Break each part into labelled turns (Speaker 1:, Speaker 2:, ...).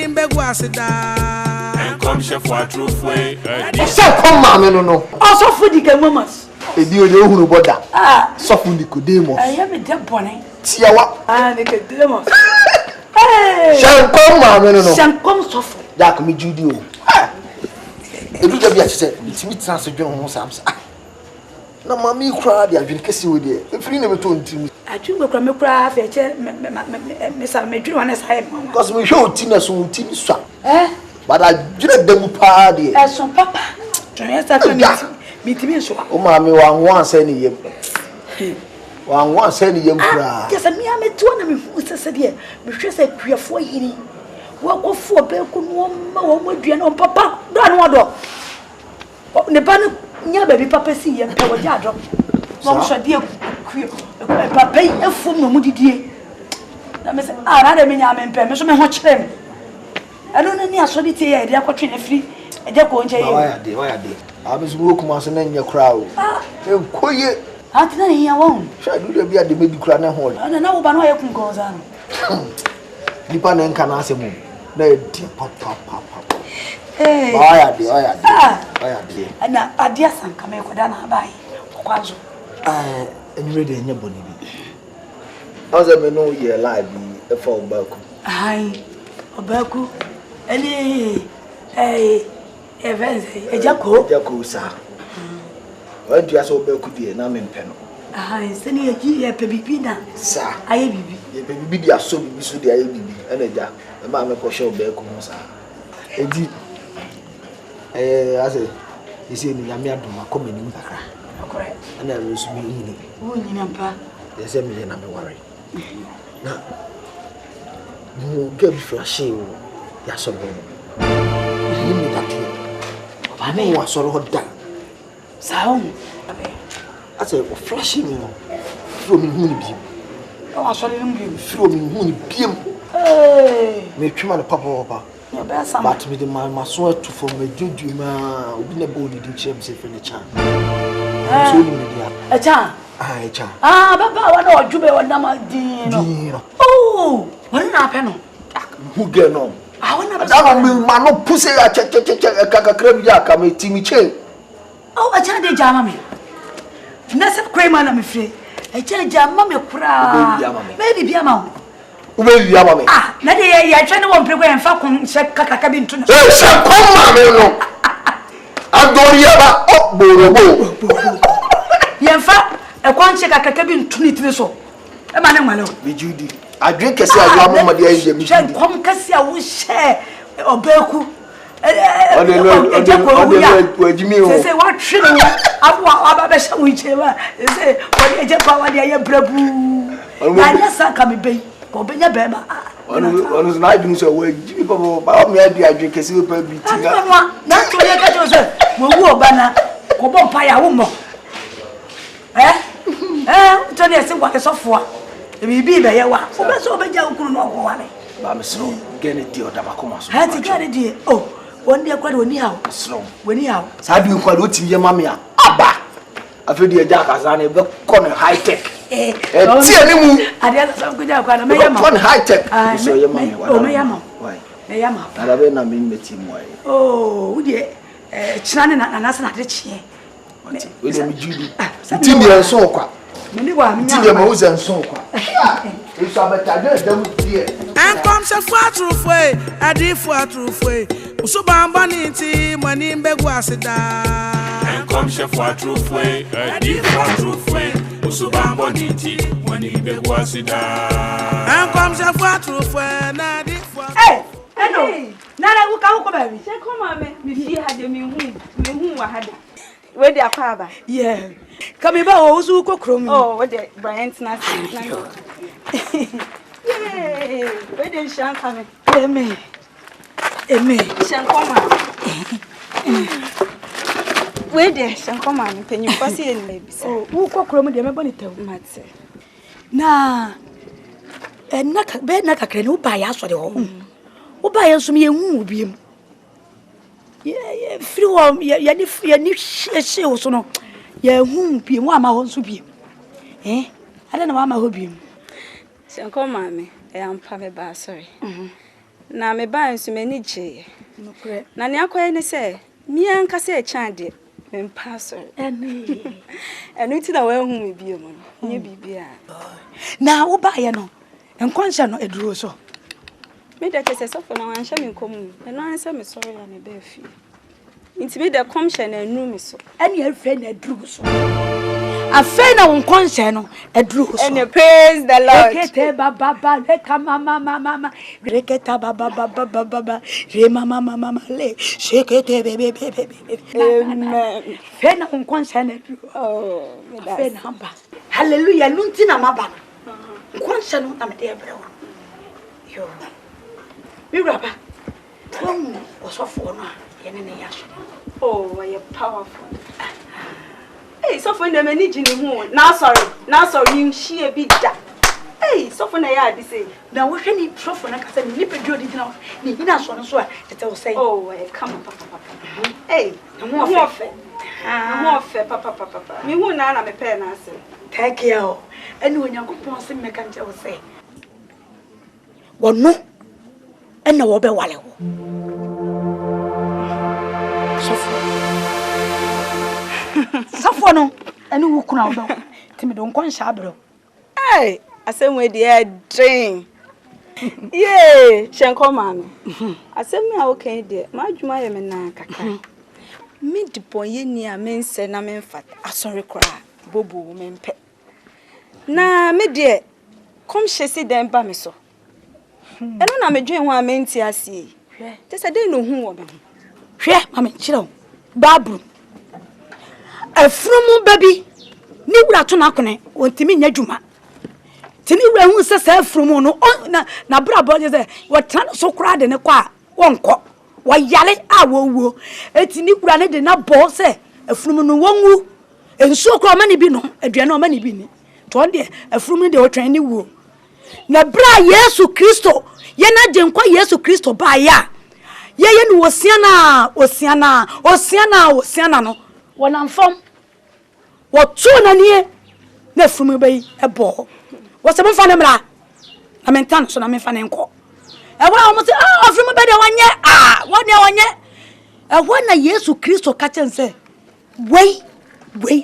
Speaker 1: money beg was it and come chef what truth way.
Speaker 2: Come mammy no.
Speaker 3: Also for the mamas.
Speaker 2: A deal you border. Ah, soften the Kudemo.
Speaker 3: I am a dead bonnet.
Speaker 2: Tiawa.
Speaker 3: Ah, the demos.
Speaker 2: Shall come mammy no.
Speaker 3: Shall come soft.
Speaker 2: That me Judy. If you just said, it's me transfer John Sams. No, mammy cried, I've been kissing with you. If you never told me,
Speaker 3: I do look at me cry, Miss Madrid, as I am.
Speaker 2: Because we show Tina so Tina swap. Eh? But I did them party.
Speaker 3: As some papa. Meet me so.
Speaker 2: Oh, mammy, one sending you. One sending you. Yes, I mean, I'm a 2 who said, "Dear, we should say, we are 4 years. What go for Belcon one on papa? Don't want to. The banner, yeah, baby, papa, see and power jar. Long shall dear papa, a fool, no moody dear. That means I mean, I'm in permission, my watch them. I don't know, so did they are watching a free. They're going to why are they? I was working in your crowd. Ah, quiet. I tell you, I won't. Shall I do the baby crying hole? I don't know, but I can go on. Depending can answer me. Papa. Hey, why are they? And now, I dear son, come here, by Quazo. And ready in your body. As I may know, you're alive, a phone Belku. Aye, a Belku, any event, a Jacko, sir. When do you so Belku, dear, and I'm in Penno? I send you a baby, sir. I be the so be so the baby, and a jack. The mamma for show Belku, sir. Indeed, I say, you see, Yamia coming in Paka. Correct. And I was me. Wouldn't you, they send me another worry. Now, you get flashing. Yes, or no. I may want sort of done. Sound. I said, flashing from me, beam. Oh, I saw him through me, beam. Make you man a papa. But with the man, my sword to form a juju, man, we never did chance if any chance. A chance. Ah, Papa, I know you better Dino. Oh, what happened? Who get on? I want to man, no pussy, I check a crab yak, I made Timmy Chain. Oh, a child, Jammy. Nessa Cramer, I'm afraid. A child, Jammy, cry. Maybe be a mouth. Maybe be a mammy. Ah, Nadia, I try to one program and Falcon said Cacabin to come, I'm going to have a I can't check a cabin to meet so. A man, my lord. With Judy, I drink a say, I want my dear, come Cassia will share or Belku. Jimmy, say what should I want whichever. They say, what a japa, dear Brabu. I just come be, or be a bema. One was not doing so well. Jimmy, by me, I drink a silver beating. That's what I got yourself. We'll banner, Cobon Pia woman. Tell you what is off for. The baby, I want so many young couldn't know one. I'm slow, get it, dear Dabacomas. Had to get it, dear. Oh, one day I got when you out, slow, when you out. So I do quite what your mammy. Abba! I feel dear Jack as I never corner high tech. I did some good out, I may have one high tech. I saw your mammy. Oh, may I know? Why? May I know? I have been the team way. Oh, dear. Channing and that's not rich here. With Judy. Tindy so quite. And
Speaker 1: comes a fat roof way, Adiyifoɔ roof way. Usubambani team when in Begwasida. And comes a fat roof way, Adiyifoɔ roof way. Usubambani team when in Begwasida. And comes a fat roof way, Adiyifoɔ. Hey, hello. Nana, who come baby? Say come on, me fear had me who had. Where they are father? Yeah. Come here, who cook room? Oh, what the Brian's not. Yay! Where did Shan come? Amy. Shan come on. Where did Shan come on? Can you pass it in maybe? Oh, who cook room? The member tell Matse. Nah, and not a bed, not a can who buy us for the home. Who buy us me a movie? Yeah, free warm, yeah, if you so no. Yeah, whom be one my own to be. Eh? I don't know why my hobby.
Speaker 4: So come, mammy. I am Pamela, sorry.
Speaker 3: Na me ba nso me ni gye. Na ne akoye ne se, mi anka se chande, me mpa so. Enu ti na wa hu me bie mo. Nye bibia.
Speaker 2: Na wo ba ye no. Enkwansha no eduro so.
Speaker 3: Me de kese so for na wan hye me nkomu. Eno anse me sori ya me ba fi. Inti me de komhye na enu me so.
Speaker 2: Ene afa na eduro so. Afa na won konshe no eduro so.
Speaker 3: And praise the Lord.
Speaker 2: Rekete baba reka mama reketa baba re mama le shekete bebe.
Speaker 3: Amen.
Speaker 2: Fe na won konshe na eduro.
Speaker 3: Oh, me da.
Speaker 2: Fe na hamba. Hallelujah lunti na maba. Konshe no na me de ebre wo. Yo. Mi raba. Won osofo no yene ne yaso.
Speaker 3: Oh, you powerful. Hey, so for them any jini hu. Now sorry, you she be da. Hey, so for na ya be say.
Speaker 2: Na wo hwe ni so for na kasa ni pedro di na ni hina so no so a tete wo say.
Speaker 3: Oh, come on papa. Hey, no more fe. No more fe papa. Me hu na me pe na ase.
Speaker 2: Take care o. Eni onyankopon se me kan che wo say. Wo no ena wo be wale wo. Safo no ene wo kuna wo timi do nkon sha abro.
Speaker 3: Hey, asem we dey drink. Yeah, shenko mama. Asem me a wo kan dey, ma dwuma ye me na kaka. Me dipon ye ni a me nse na me mfat. Asori kora bobo me mpe. Na me dey kom hyesi den ba me so. Eno na me dwen ho a me nti ase. Te se dey no hu wo me ho.
Speaker 2: Hwe mama chiro. Babru. Afrumu baby ni wura to na kone ontimi nya dwuma tini wura hu se sa afrumu no na bra bo je se wo tan so kura de ne kwa wonko wo yale a wo wuo etini wura ne de na bo se afrumu no wonwu ensuo kura mani bi no aduane o mani bi ni to de afrumu de wo twan ni wuo na bra Yesu Kristo ye na je nkwa Yesu Kristo ba ya ye no osiana no wona mfom wo tu na nie na fumu bai ebo wo se mfa ne mra na mentan so na menfa ne nko e wa mo se fumu bai de wonye wonye na Yesu Kristo ka chense wei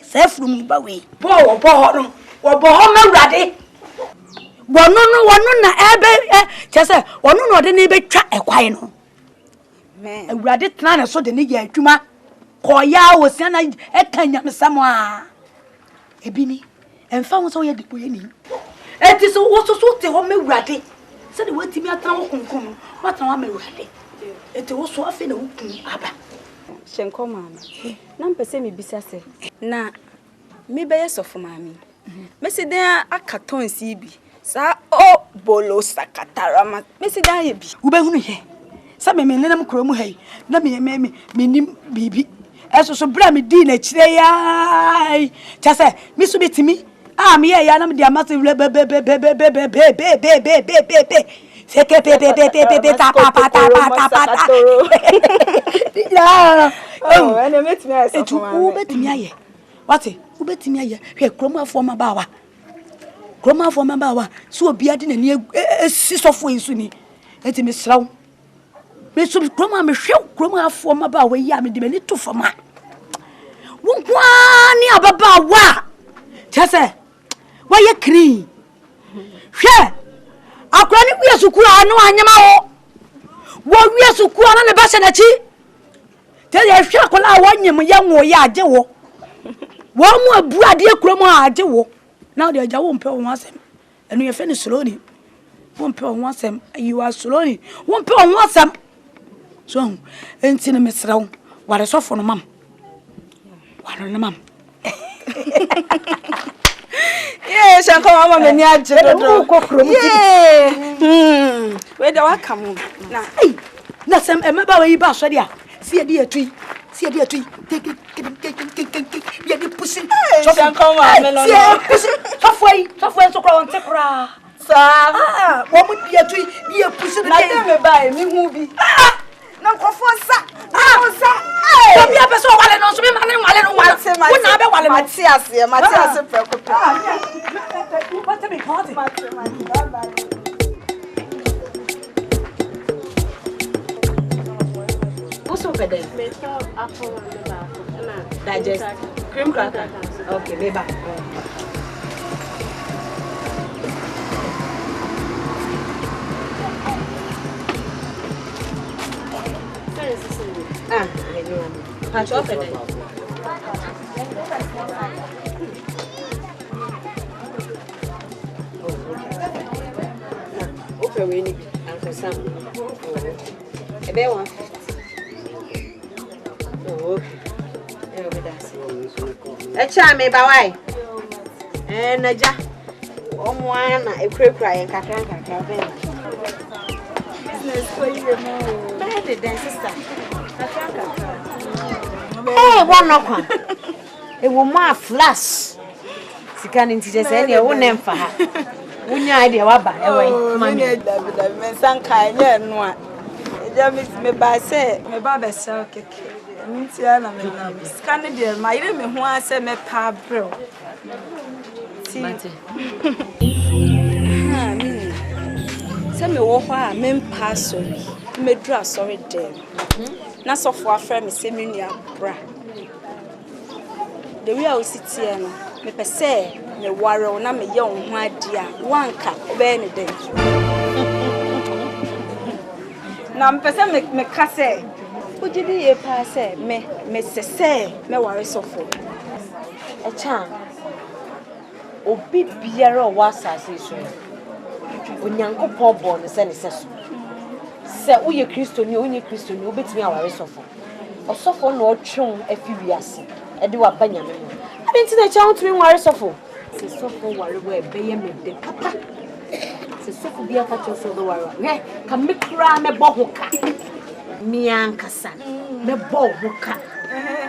Speaker 2: se fumu ba wei bo no wo bo ho mawrade wono na ebe chese wono no de ne betwa ekwai no
Speaker 3: Man,
Speaker 2: awrade tena na so de ne ya adwuma koya wo sia na ekanya mesamo a ebini emfa wo so ye dipo ye ni eti so wo so te ho mewrade se de watimi atana wo kunkum watana wa mewrade eti wo so afi na wo kun aba
Speaker 3: shenko mama. Na mpese me bisa se. Na me be yesofo mama. Me se den akaton si bi. Sa o bolo sakatarama. Me se dan ye bi.
Speaker 2: wo be hunu he sa me nenam kromu hai na me nim bibi eso so bra me di na kire ya chase mi so betimi me ya na me dia mase be seke pe ta pa ya
Speaker 3: Oh, ene metimi asofo mama.
Speaker 2: wo betimi aye wate wo betimi aye hwe kromu afo ma ba wa so obi ade na ni esi sofo ensu ni enti me sraw me so kroma me hwe kroma afo ma ba wa yi a me de mani to fama wonkwa ni ababa wa chese wa ye kri hwe akura ni wi asukuru anu anyama wo wi asukuru na ne ba se na chi te ye hwe akola wa nyem ye nwo ya age wo mu abu ade kroma age wo na de aja wo mpe wo asem enu ye fe ni slowly wo mpe wo asem you are slowly wo mpe wo asem so enti na mesrawo ware sofo no mam ware no mam
Speaker 3: Yeah, shanko mama me ni ajedodo yeah we da waka mu
Speaker 2: na sem emeba we yi ba so dia si e dia tui take ya di pusi
Speaker 3: shanko mama no
Speaker 2: sofo so kra won tekra sa wo mu dia tui dia pusi
Speaker 3: na dem me ba mi hu bi na nkofo sa
Speaker 2: so bia person wale no so me mane wale no wo na be wale no
Speaker 3: Matias preocupe
Speaker 2: what me party
Speaker 3: bye bye
Speaker 4: soup then? Digest. Cream cracker. Okay, baby. I know. Patch off it. Open we need Uncle Sam. A bear 150. Oh, okay. A charm, me by and a jack. Oh, one, a cry and caca. Business for you, better than sister. Hey, one knock one. A woman flash. She can't just any one name for her. Wouldn't you idea what by away? Money, David, some kind of one. James, me by say, me Baba sell cake. Mintiana, me Scandinavian, my name is one say me pa bro. Say me walk where men pass sorry. Me draw sorry there. Na so for friend me say me nua bra. The way I sit here no, me pe say me ware na me ye wo ho ade a wanka obe ne den. Na me pe say me ka say ojidi ye pa say me say me ware so for. E chan obi biara o wasase so. Onyankopon bo ne se ne se so. Se uye Kristo ni obetimi aware sofo. Osofo na otwon afi wiase. E de waba nyame mo. Adenti na cha wotumi ware sofo. Se sofo ware bo ebeye mede papa. Se sofo bia ka cho so do ware. He ka mekra me bo hoka. Mi ankasa. Me bo hoka.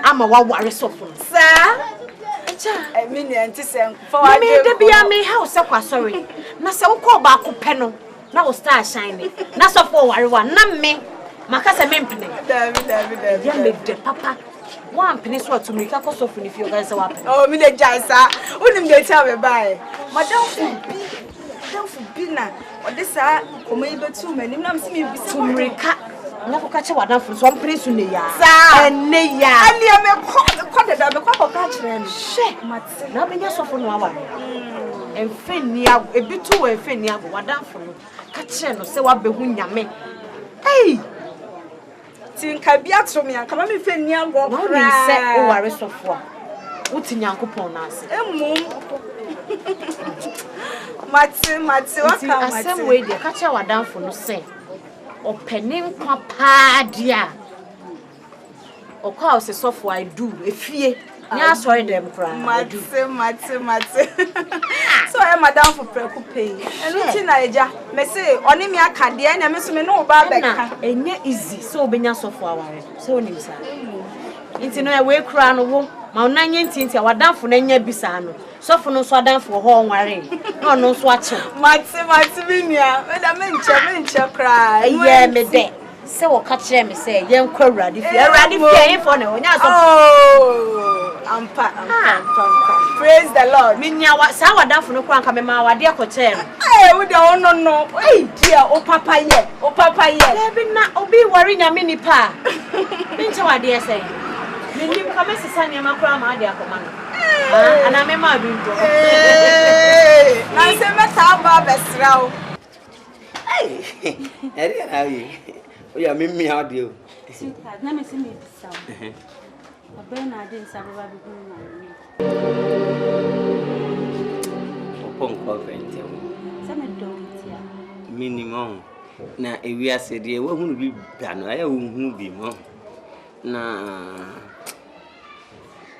Speaker 4: Ama wa ware sofo. Sa I mean, auntie Sam, for I made the be a me house of sorry. Na se wo call back peno. Na wo star shining. Na so for worry one. Na me. Makasa mempene. David. Ya me de papa. One penny so to me ka so fun if you guys are happy. Oh, me the jaisa. Unim dey tell me bye. Madam fu na. O this a komo ibetu manim na me se me bi to mreka. Na ko ka che wadan fu so mpre su ne ya. Sa ene ya. Ani me ko da me ko ka kire me. She mate. Na be nya so fu no awa. Enfeni ago ebitu we enfeni ago wadan fu no. Ka kire no se wa behu nyame. Hey. Tinka bia to me anka ma me feni ago. Na me se o ware so fu a. Wuti nyankopon na ase. Emum. Mate wa ka mate. Asem we de ka kire wadan fu no se. Opening kwa padia. Okwa se sofo I do efie. Nya sorry dem kra. Mate. So I madam for preku pay. Enu ti na eja. Me say oni me aka de na me so me no ba beka. Enye easy so obenya sofo aware. So onim sa. Nti no e we kra no wo. Ma onanye ntinti awadamfo na nya bisa no. Sofo no so adamfo ho onware. No no so ache. Mate binia. Me da me nche kra. Eye me de. Se wo ka kire me say yen kwa urade fi. Urade fi yen for na onya so. Oh. Ampa. Praise the Lord. Minya wa sa wadamfo no kwa nka me ma wade akoche. Eh wo de ono no. Eh dia o papa ye. Lebi na obi wari nya me nipa. Minche wade say. Minim ka me sisa nya makra ma ade akoma no. Ana me ma bi nto. Na se meta ba besra o. Eh. Eri na wi. O ya me mi ade o. Sweetheart, na me se me bisa. Abena ade nsa baba bi hu na me. Opon ko vente o. Se me do tia. Minimum na ewi ase de wo hunu bi ba no aya wo hunu bi mo. Na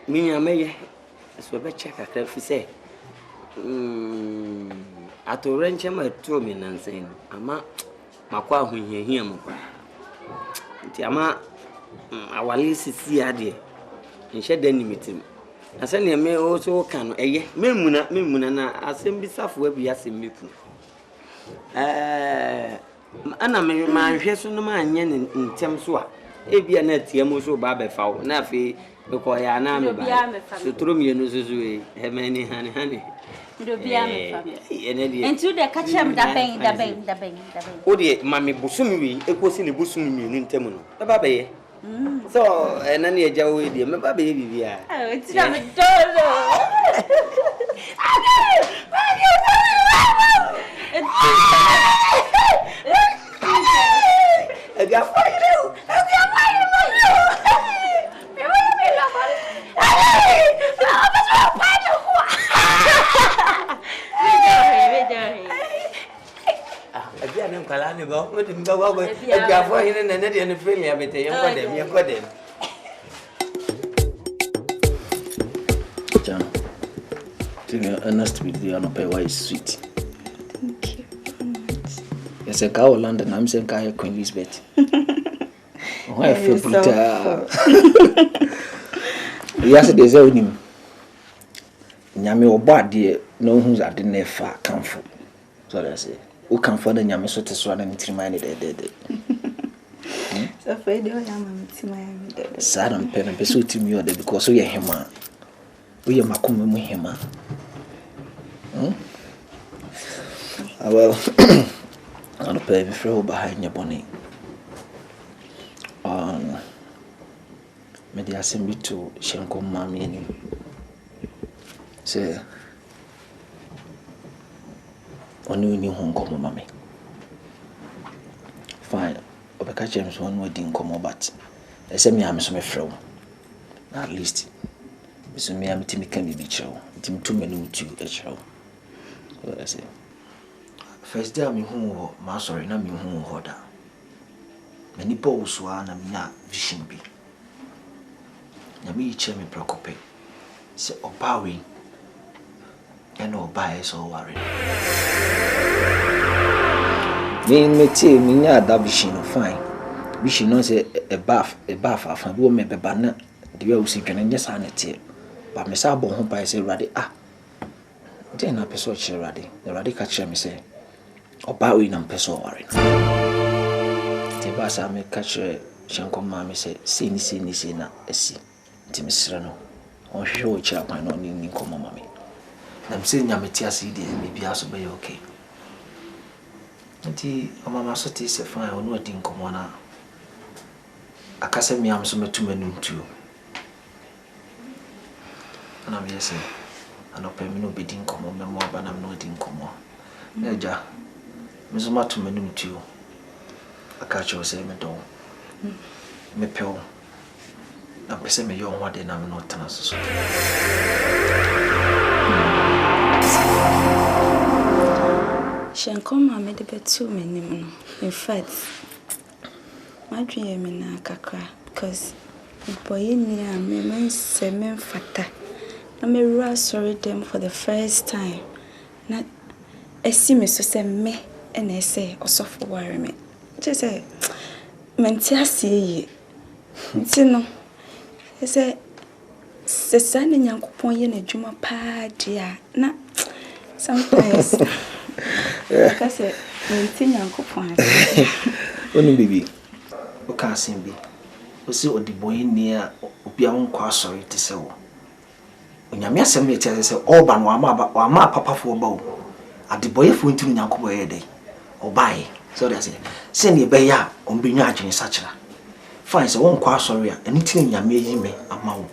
Speaker 4: minya meye so be check akra fi say Atorɔ nche ma tuo mi nansen ama makwa ahohiahia mo kwa nti ama awale sisi ade nhye da nimitim asa ne me o so ka no eye memuna na asem bi safo abi asem meku ana me ma hwe so no ma anye ne ntem so a ebia na tiam so ba be fawo na afi because ya na me ba so tro mi no so e he mani hani do bia me fa entu de ka chem da ben o de mami bosumi wi ekosi ne bosumi mi no ntem no ba be ye
Speaker 5: So, and then you jaw with you, my baby.
Speaker 4: Oh, it's not a dodo.
Speaker 5: I got fire. I'm calling go. What did you go? If you are for him and any feeling, I bet you got them. You got them.
Speaker 2: John, you're honest with you, and pay why sweet.
Speaker 3: Thank you very much.
Speaker 2: Yes, a cow London, I'm saying Kaya Queen Elizabeth. Why I feel brutal. Yes, there's a name. Nyame or bad, no who's at the nefa come for. So I say. Who can find the Yami so to swan and remind it?
Speaker 3: So afraid I am to
Speaker 2: sad and pen and pursue to me because we are him. We are Macum with him. Well, I'll pay the throw behind your bonnet. May the assembly to Shanko Mammy and you say. Only new home come mommy. Fine. Obeka James one more didn't come but I said me I'm so friend. At least. So me I'm Timmy can be show. Tim 2 minutes to a show. So I say. First day I'm home ma sorry na me home hoda. Many balls one am na vision be. Na me che me preoccupy. Say obawi. And no buy so worry. Me tea me nya da vision fine. Vision no say a bath afan do me be bana the way we see dwene nya sanity. But me say bon ho buy say ready then na person che ready. The ready catch me say oba we na person worry. Te ba sa me catch Shanko ma me say say na esi. Ti me sira no. On hwe o chi akwan no ni komo ma me. I'm saying I'm a TSD, maybe also be okay. Auntie, Mama Soti is a fine or not in Comona. I can't say me, I'm so much too many too. And I'm yes, and I'll pay me no bidding come on more, but I'm not in Como. Neja, Miss Matu menu too. I catch you say me don't. Me pill. I'm pressing me young one day, I'm not tennis.
Speaker 3: Shanko mama de betu me in fact my dream me na kakra because boy ni a me se me fata na me ra sorry them for the first time na esi me so se me and I say osofo worry me just say menti asie nti no say se sane nyankopon ye na dwuma pa dia na sometimes because menti nyankopon
Speaker 2: Oni bibi o ka asen bi o si odiboy ni a obi a wonkwa sorry te se wo onyame asem e tie se oba no ama papafo ba wo adeboyefo ntinu nyankopon ye dey obae so they say send e be ya on be nwa adwen sachira fine se wonkwa sorry a eni tin nyame yi me ama wo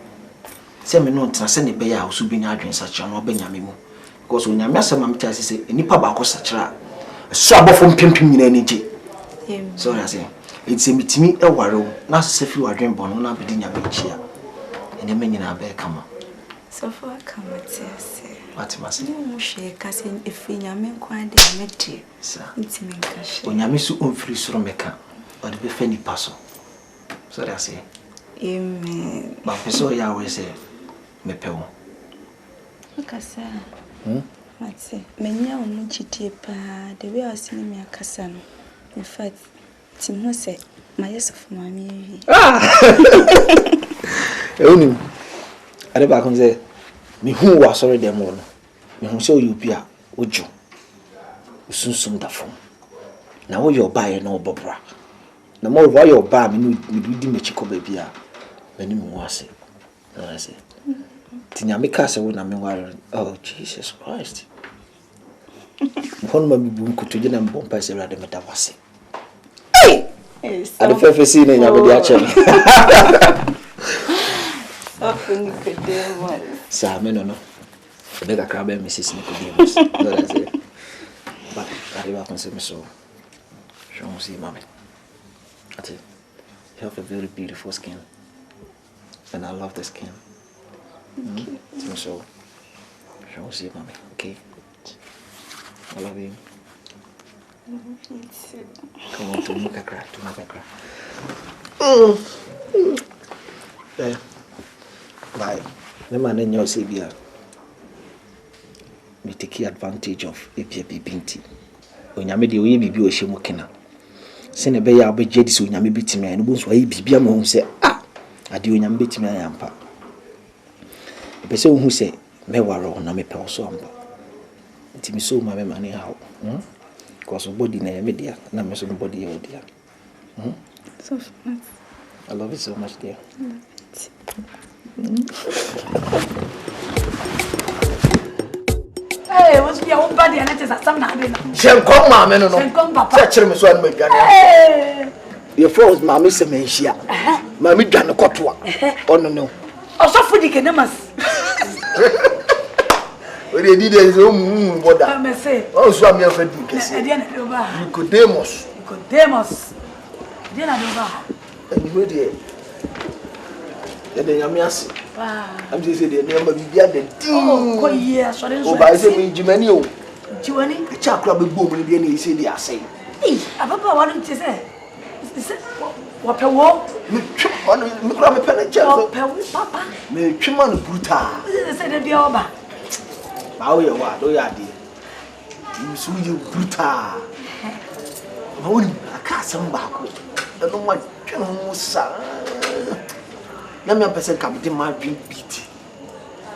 Speaker 2: se me no ntra se ne be ya wo su be nwa adwen sachira no be nyame mu because onyame asem am tie se enipa ba ko sachira so abofo mpempem nyina anije so they say it's a mitimi e ware na se fi wadwen bon na be di nyame chia ene me nyina be kama
Speaker 3: so for kama tiase
Speaker 2: what must
Speaker 3: no she kase efi nyame nkwan de meti ntimi nkashe
Speaker 2: onyame su onfiri soro meka o de be fa ni paso so they say
Speaker 3: amen
Speaker 2: ba peso ya we say me pewo
Speaker 3: akasa Matse, menya omu chiti pa the way I see me akasa no. In fact, Tim no say my yes of mommy.
Speaker 2: Eni. Ade ba kon say me hu wa sorry dem no. Me hu say you bia ojo. Usunsum da fom. Na wo your buy na obobra. Na mo wo your buy me no di mechiko ba bia. Bani me wase. Na say. Tinyame ka say wo na me worry. Oh Jesus Christ. Kon ma bibu nkutoje na mbompa se rade meta wase. Hey! Ade fefe si na nya be dia che.
Speaker 3: Often Nicodemus.
Speaker 2: Sa me no. The kakra be Mrs. Nicodemus. That's it. But I never consider me so. Show see mommy. I tell you, you have a very beautiful skin. And I love the skin. So show see mommy, okay? I love you. Come on, to make a crack, Bye. The man in your CBR. Me take advantage of APP Binti. Onyame de oye bibi o hye kena. Se ne be ya abegye di so onyame betimi an bo so ayi bibia ma hu se ade onyame betimi an yampa. Be se hu se me waro na me pe so ampa. Ntimi so ma me mane hawo. Because body na me dia na me so body e dia.
Speaker 3: So
Speaker 2: I love you so much, dear.
Speaker 1: Hey, what's your own body and it is at some night?
Speaker 2: Shenkom mama no no.
Speaker 1: Shenkom papa.
Speaker 2: Search me so an me dwane.
Speaker 1: Hey.
Speaker 2: Your friends mama se me hia. Mama dwane kotoa. Ono no.
Speaker 1: Also for the kenemas.
Speaker 2: We dey did is o boda.
Speaker 1: I may say.
Speaker 2: O so am your friend kese. Nicodemus.
Speaker 1: Nicodemus. Dina do ba.
Speaker 2: Anyway dey. The nyame ase. I'm just say the number bibia the
Speaker 1: oh ko ye so den so.
Speaker 2: O ba say me jimani o.
Speaker 1: Jiwani?
Speaker 2: E cha kra be bom ni bia na e say dey ase.
Speaker 1: Eh, ababa wa no ti say. Say what pe wo?
Speaker 2: Me twem on me kra me pele che so.
Speaker 1: Pe wo papa.
Speaker 2: Me twem on brutal.
Speaker 1: Say dey bia oba.
Speaker 2: Ba o ye wa do ya de. You so you brutal. Ma woni aka sam ba ko. E no ma twem ho sa. Na me person kam de ma dream beat.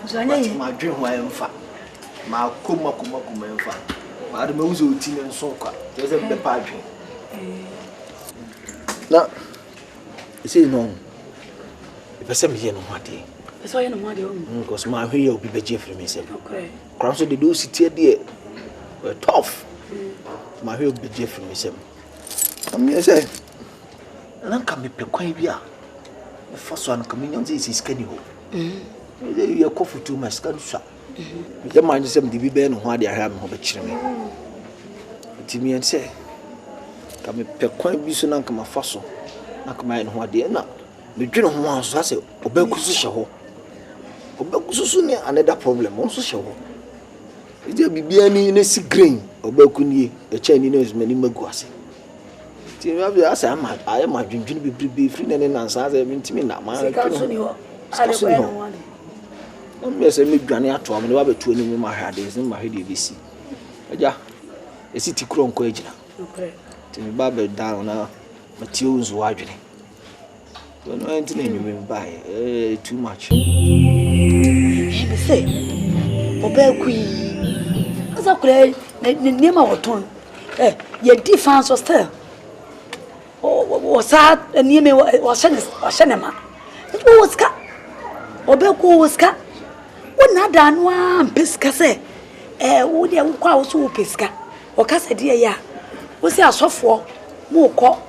Speaker 1: So anya yi.
Speaker 2: Ma dream ho emfa. Ma koma emfa. Ma de ma uzo oti ne nso kwa. Je se be pa dream. Na you say no. The person me here no hade.
Speaker 1: So you no hade o.
Speaker 2: Because ma hwe ye obi beje free me say.
Speaker 1: Okay.
Speaker 2: Crown so they do sit here there. We're tough. Ma hwe obi beje free me say. Am me say. Na kan me pekwan bi a. The first one coming on this is Kenny Ho. You are coffee to my scan shop. The mind is empty, be no why they have me over chimney. Timmy and say, come a pequoin buson and come a fossil. Not come in what they are not. The general wants to say, Obekusho. Obekusuni, another problem, also show. There be any in a sick grain, Obekuni, a Chinese knows many Maguasi. I am my dream to be free and answer. I mean, to me, not my I don't know. I say, make Granny at home, never to any my head is in my head. You see, yeah, a city crown coage. Okay, to me, Baba down now, Matthews waging. Don't know anything you buy too much.
Speaker 1: He say, Obekui, as I play, name our tone. Your defense was still. Was that a near me was Shanema? It was cat. Obeku was cat. What not done one pesca say? Would you call so pesca? Or cassa dear ya? Was there a software? More call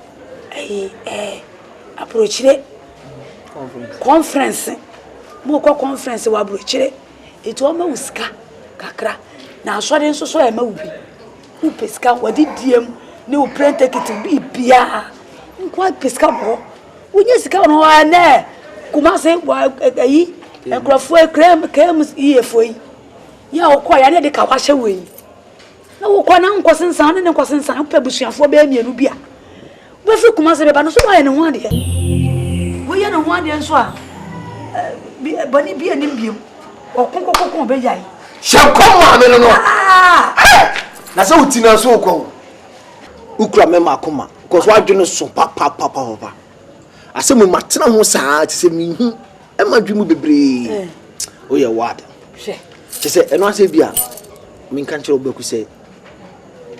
Speaker 1: approach it conference. More call conference or approach it. It almost kakra. Now, so so a movie. Who pesca? What did DM? No print take it to be Pia. Quite pescable. When you see come on there, Kumase, a crofway crems ear for you. You are quite a kawash away. No, one cousin son and cousin son, Pebusian for baby and Rubia. But for Kumase, but no one one day. We are no one day and so. Bunny be an imbium or Coco Bay.
Speaker 2: Shall come on, no. That's all Tina so called. Ukra mema akoma because why do no so papa asem matena ho saa ti se mi hu e ma dwemu bebre o ye wad she say eno ase bia mi kan kire obaku say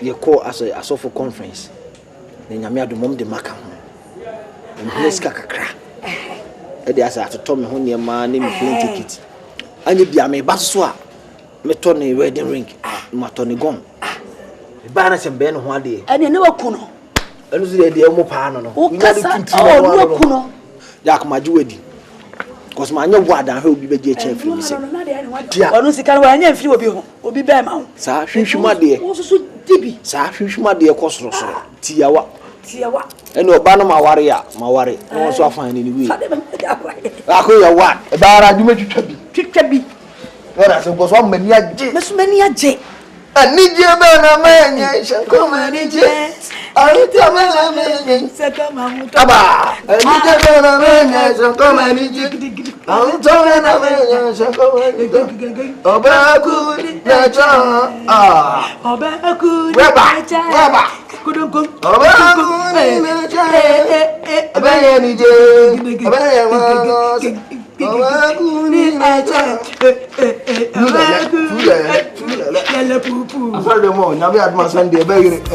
Speaker 2: ye call aso for conference na nyame adomom de maka ho en ska kakra e de asa atoto me ho ne ma na mi plane ticket anye bia me ba so a me to ne wedding ring ma to ne gom ba na se be no ho ade
Speaker 1: ane ne wakuno
Speaker 2: enu se de mo pa no no
Speaker 3: o kasa o no kuno
Speaker 2: ya kuma jiwedi cause ma anya wada ha obi beje chef mi se
Speaker 3: onu sika wa anya mfiri obi ho obi be ma ho
Speaker 2: sa hwehwuma de
Speaker 3: wo so dibi
Speaker 2: sa hwehwuma de kosoro tiawa ene oba no maware ya maware no so afan ni wi akoya wa e baara dwuma twitwa bi ora so goso mani agye
Speaker 3: meso mani agye
Speaker 2: anije be na manye shanko mani je arita me na manye
Speaker 3: seka mamuto
Speaker 2: aba anije be na manye shanko mani je arita me na manye shanko mani je oba ku na cha
Speaker 3: oba ku
Speaker 2: na cha
Speaker 3: kudunkum
Speaker 2: oba ku na cha aba ni je aba ya wa oba ku na cha
Speaker 3: Lele pupu.
Speaker 2: I told them all, now we had my Sunday, baby.
Speaker 3: I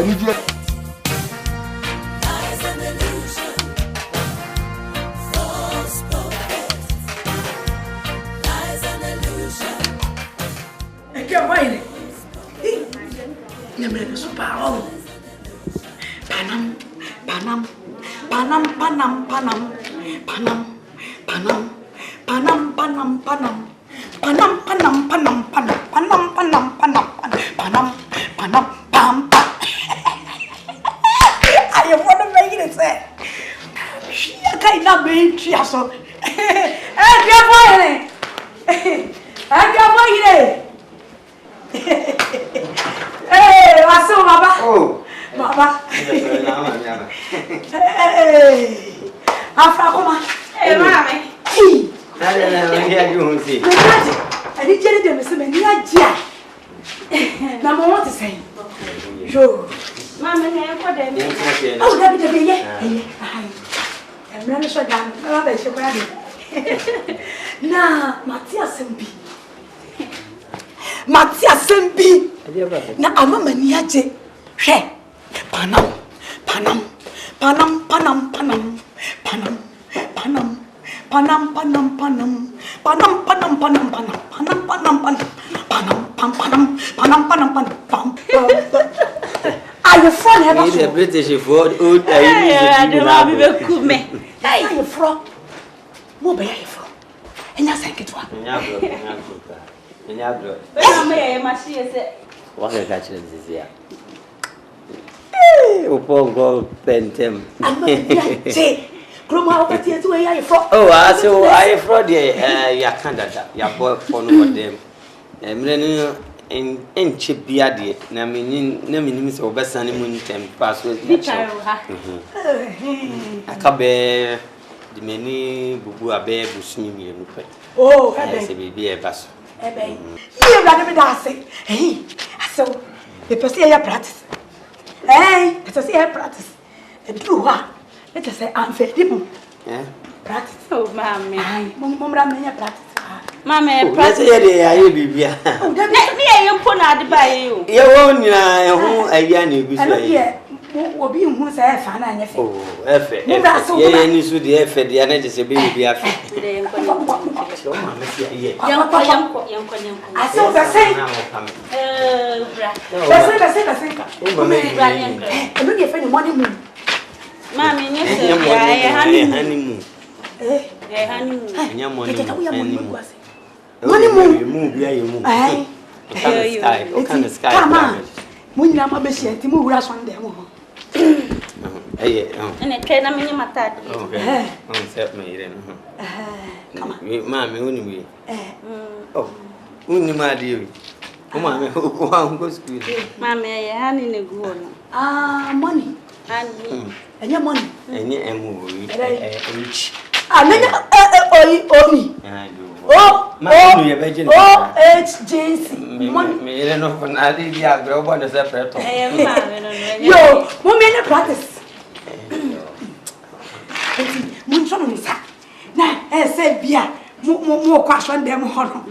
Speaker 3: want to make it say. I can't be so. Hey, what's up, Baba?
Speaker 5: Oh,
Speaker 3: Baba.
Speaker 5: hey,
Speaker 3: Afra,
Speaker 4: Hey, mami.
Speaker 3: I did tell them, Mr. Mania. Now, what to say? Joe.
Speaker 4: Mami, I'm for them.
Speaker 3: Oh, that be the day. I'm not sure that na Matthias Sembi na amama ni aje hwe panam are you from here?
Speaker 5: The British for old
Speaker 4: I don't know be kume.
Speaker 3: Hey, you from? Mo be you from? Enya seketwa.
Speaker 5: Enya bro.
Speaker 4: Mama ya mashi ese.
Speaker 5: Wa ka catch this here. Upongo pentem.
Speaker 3: Say, Kroma o katie to where you from?
Speaker 5: Oh, I from the ya Canada. Ya boy for no them. Mrenu en chipia de na minim se obesane mu ntem password. Akabe the many bubu abe busumi mienu pe.
Speaker 3: Oh,
Speaker 5: se bibi e baso.
Speaker 3: Ebe. You got me that say. Hey, so the person here practice. Hey, the person here practice. E do ha. Let us say I'm fedible. Practice.
Speaker 4: Oh, mami.
Speaker 3: Ai, mom ram na practice.
Speaker 4: Mami,
Speaker 5: Let's hear the aye bibia.
Speaker 3: Oh, that
Speaker 4: me e mpo na ade ba you.
Speaker 5: Ye won nyina ehu aya na ebi so aye.
Speaker 3: Obi hu say e fa na anya fe.
Speaker 5: Oh, efe. Ye ni so de efe de na je be bibia fe. So ma me fi aye.
Speaker 4: Yanko.
Speaker 3: Aso be say.
Speaker 4: Bra.
Speaker 3: Be say.
Speaker 5: O me
Speaker 4: Bra yanko.
Speaker 3: E be fe ni money mu.
Speaker 4: Mami, nyese ya honeymoon.
Speaker 5: Honeymoon. Nya honeymoon.
Speaker 3: Money
Speaker 5: mu bia ye mu. O kan sky.
Speaker 3: Come on. Munya ma be she ti mu wura so ndem ho.
Speaker 4: Ene twa na menye matade.
Speaker 5: Okay. On set me ire no.
Speaker 3: Come on.
Speaker 5: Mami woni wi. Oh. Woni ma de wi. O mami o an go school.
Speaker 4: Mami ya hani ne guo no.
Speaker 3: Money.
Speaker 4: Hani.
Speaker 3: Enya money.
Speaker 5: Enye emu wi. Rich.
Speaker 3: Nenya omi.
Speaker 5: Mami ye beje.
Speaker 3: HJC. Money.
Speaker 5: Me ire no for na di dia agbe obo no se preto.
Speaker 4: Mami no.
Speaker 3: Yo, mommy enya practice. Mun so no sa. Na se bia mo kwa so ndem ho no.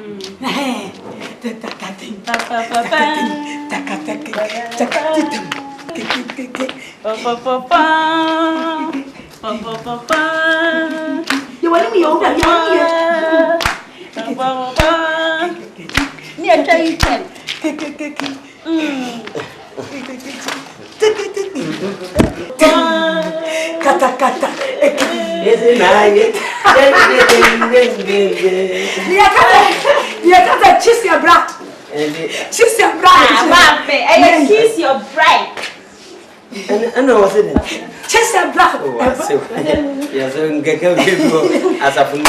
Speaker 3: You want me over here?
Speaker 4: Ni try ten.
Speaker 2: Kata.
Speaker 5: Is nice.
Speaker 2: Yeah, kiss your bra. Kiss your bra.
Speaker 4: Mommy, kiss your bride.
Speaker 5: And no, what's it?
Speaker 2: Kiss your bra.
Speaker 5: Yes, and get as a fool.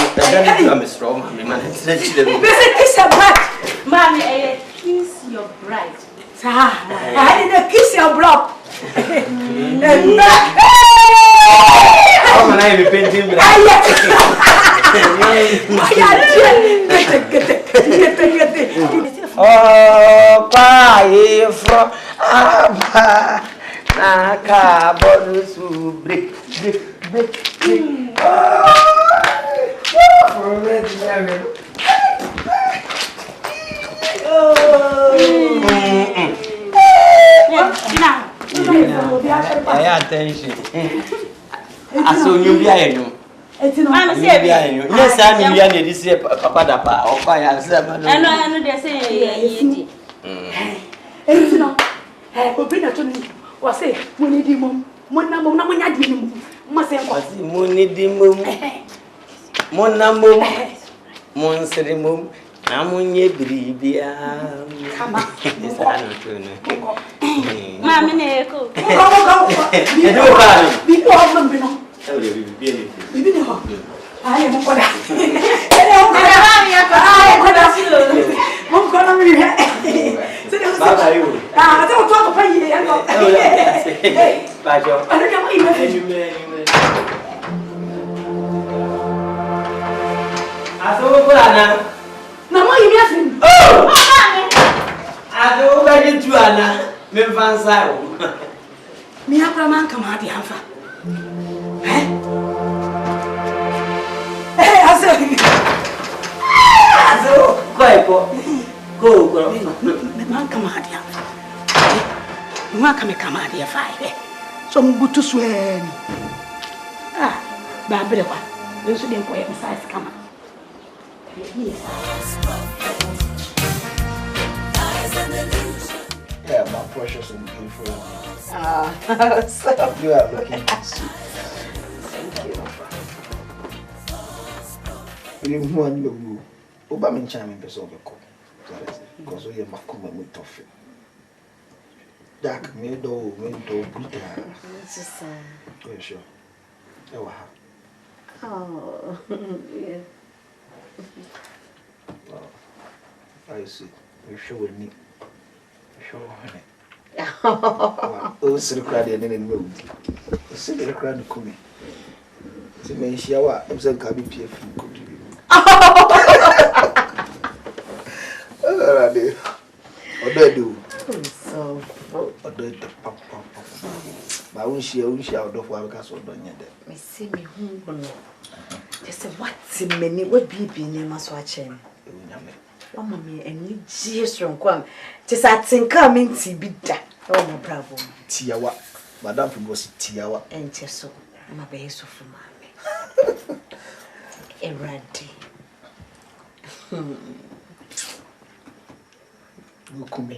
Speaker 5: I'm strong.
Speaker 2: Kiss your bride.
Speaker 4: Mommy, kiss your bride.
Speaker 2: I didn't kiss your bra.
Speaker 5: How can I be painting? Oh, bye from Abba. Naka bonus break. Attention. I saw you behind. Yes, I'm here. This is Papa Dapa. Or I know they're saying,
Speaker 2: was say, we need him. Mona, Namunye Bribia. Come on.
Speaker 4: Mamma Neko.
Speaker 2: I am some good to swear. Ah, Barbara, you shouldn't go inside. Come on.
Speaker 6: Yeah, my precious and beautiful.
Speaker 2: So
Speaker 6: you are looking sweet.
Speaker 2: Thank you.
Speaker 6: You want you Obama charming person of a cop. Because we are Makuma with toffee. Jack made do Buddha. Yeah, sure.
Speaker 2: Oh, yeah.
Speaker 6: I see. You sure with me. Sure, honey. Oh, so the crowd and then in the room. See the crowd to come in. See, me, she I'm saying, can be PF. What do I do?
Speaker 2: So,
Speaker 6: What do I do? My own she out of our castle.
Speaker 2: me see me home. Just what's in many would be near my swatching. Mamma me and you jeers from Quam. Tis I think coming to be that. Oh, my bravo.
Speaker 6: Tiawa, Madame was Tiawa,
Speaker 2: And so, my base of mammy. Eradi.
Speaker 6: Come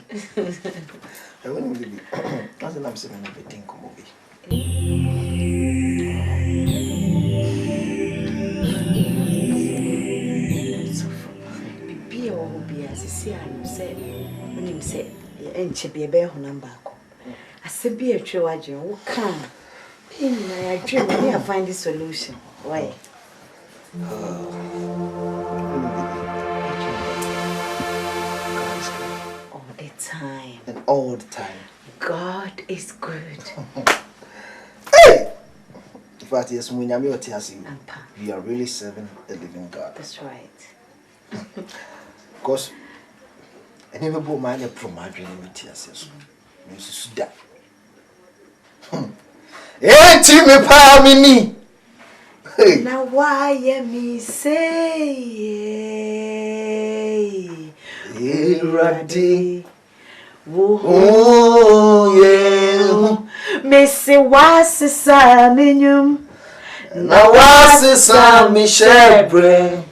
Speaker 6: I wouldn't believe it. As I'm saying, everything come over.
Speaker 2: Be all be as I see, I say, when him say, and she be a bear number. I said, be a true agent, who come. I dream, I find the solution. Why? Time
Speaker 6: and all the time.
Speaker 2: God is good.
Speaker 6: Hey! In fact, yes, we are really serving a living God.
Speaker 2: That's right.
Speaker 6: Because I never bought mine from my dream with tears. Mrs. Da. Hey, Timmy Palmini!
Speaker 2: Now, why me say,
Speaker 6: Ready?
Speaker 2: Oh, yeah. Missy was a salminium.
Speaker 6: Now, was a Sammy Shebre.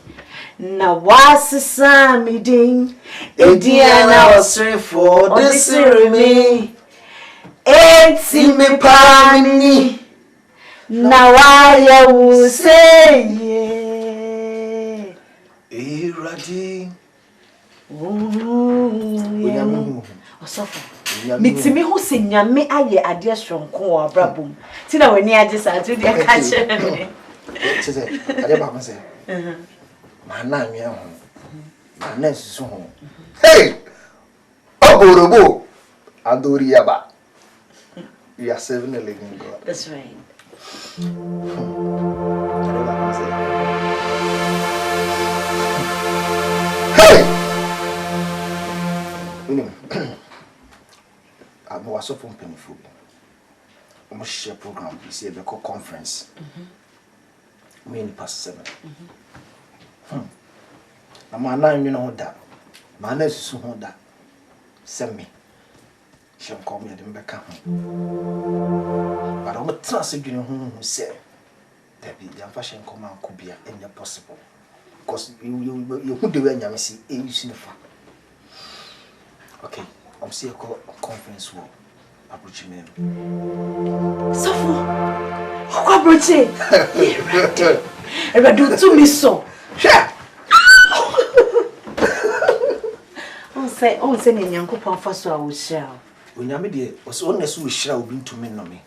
Speaker 2: Now, was a Sammy ding.
Speaker 6: Indiana was 3 for this ceremony.
Speaker 2: eti me pamini na waya wuseye
Speaker 6: Eradi
Speaker 2: Osofo mitimi ho se nyame aye ade sonko wo abrabom ti na wani age sa to dia ka chere me
Speaker 6: Chese ade ba se ma na nwe ho ma na susu ho hey oborobo adori yaba we are serving a living God.
Speaker 2: That's right.
Speaker 6: Hey! I'm also from Pennyfold. I'm a share program. We see a call conference. Me in past 7. I'm a 9 minute that. My name is soon that. Send me. She'll call me at the back. But I'm a transit who say that the fashion command could be any possible. Because you could do any see a fact. Okay, I'm still call conference war. Approach me.
Speaker 2: Sofo. Who approach it? Ever do to me so.
Speaker 6: Sure.
Speaker 2: On say ni Nyankopon fa so a wo hira.
Speaker 6: Onyame de was honest we hira obi ntumi no me.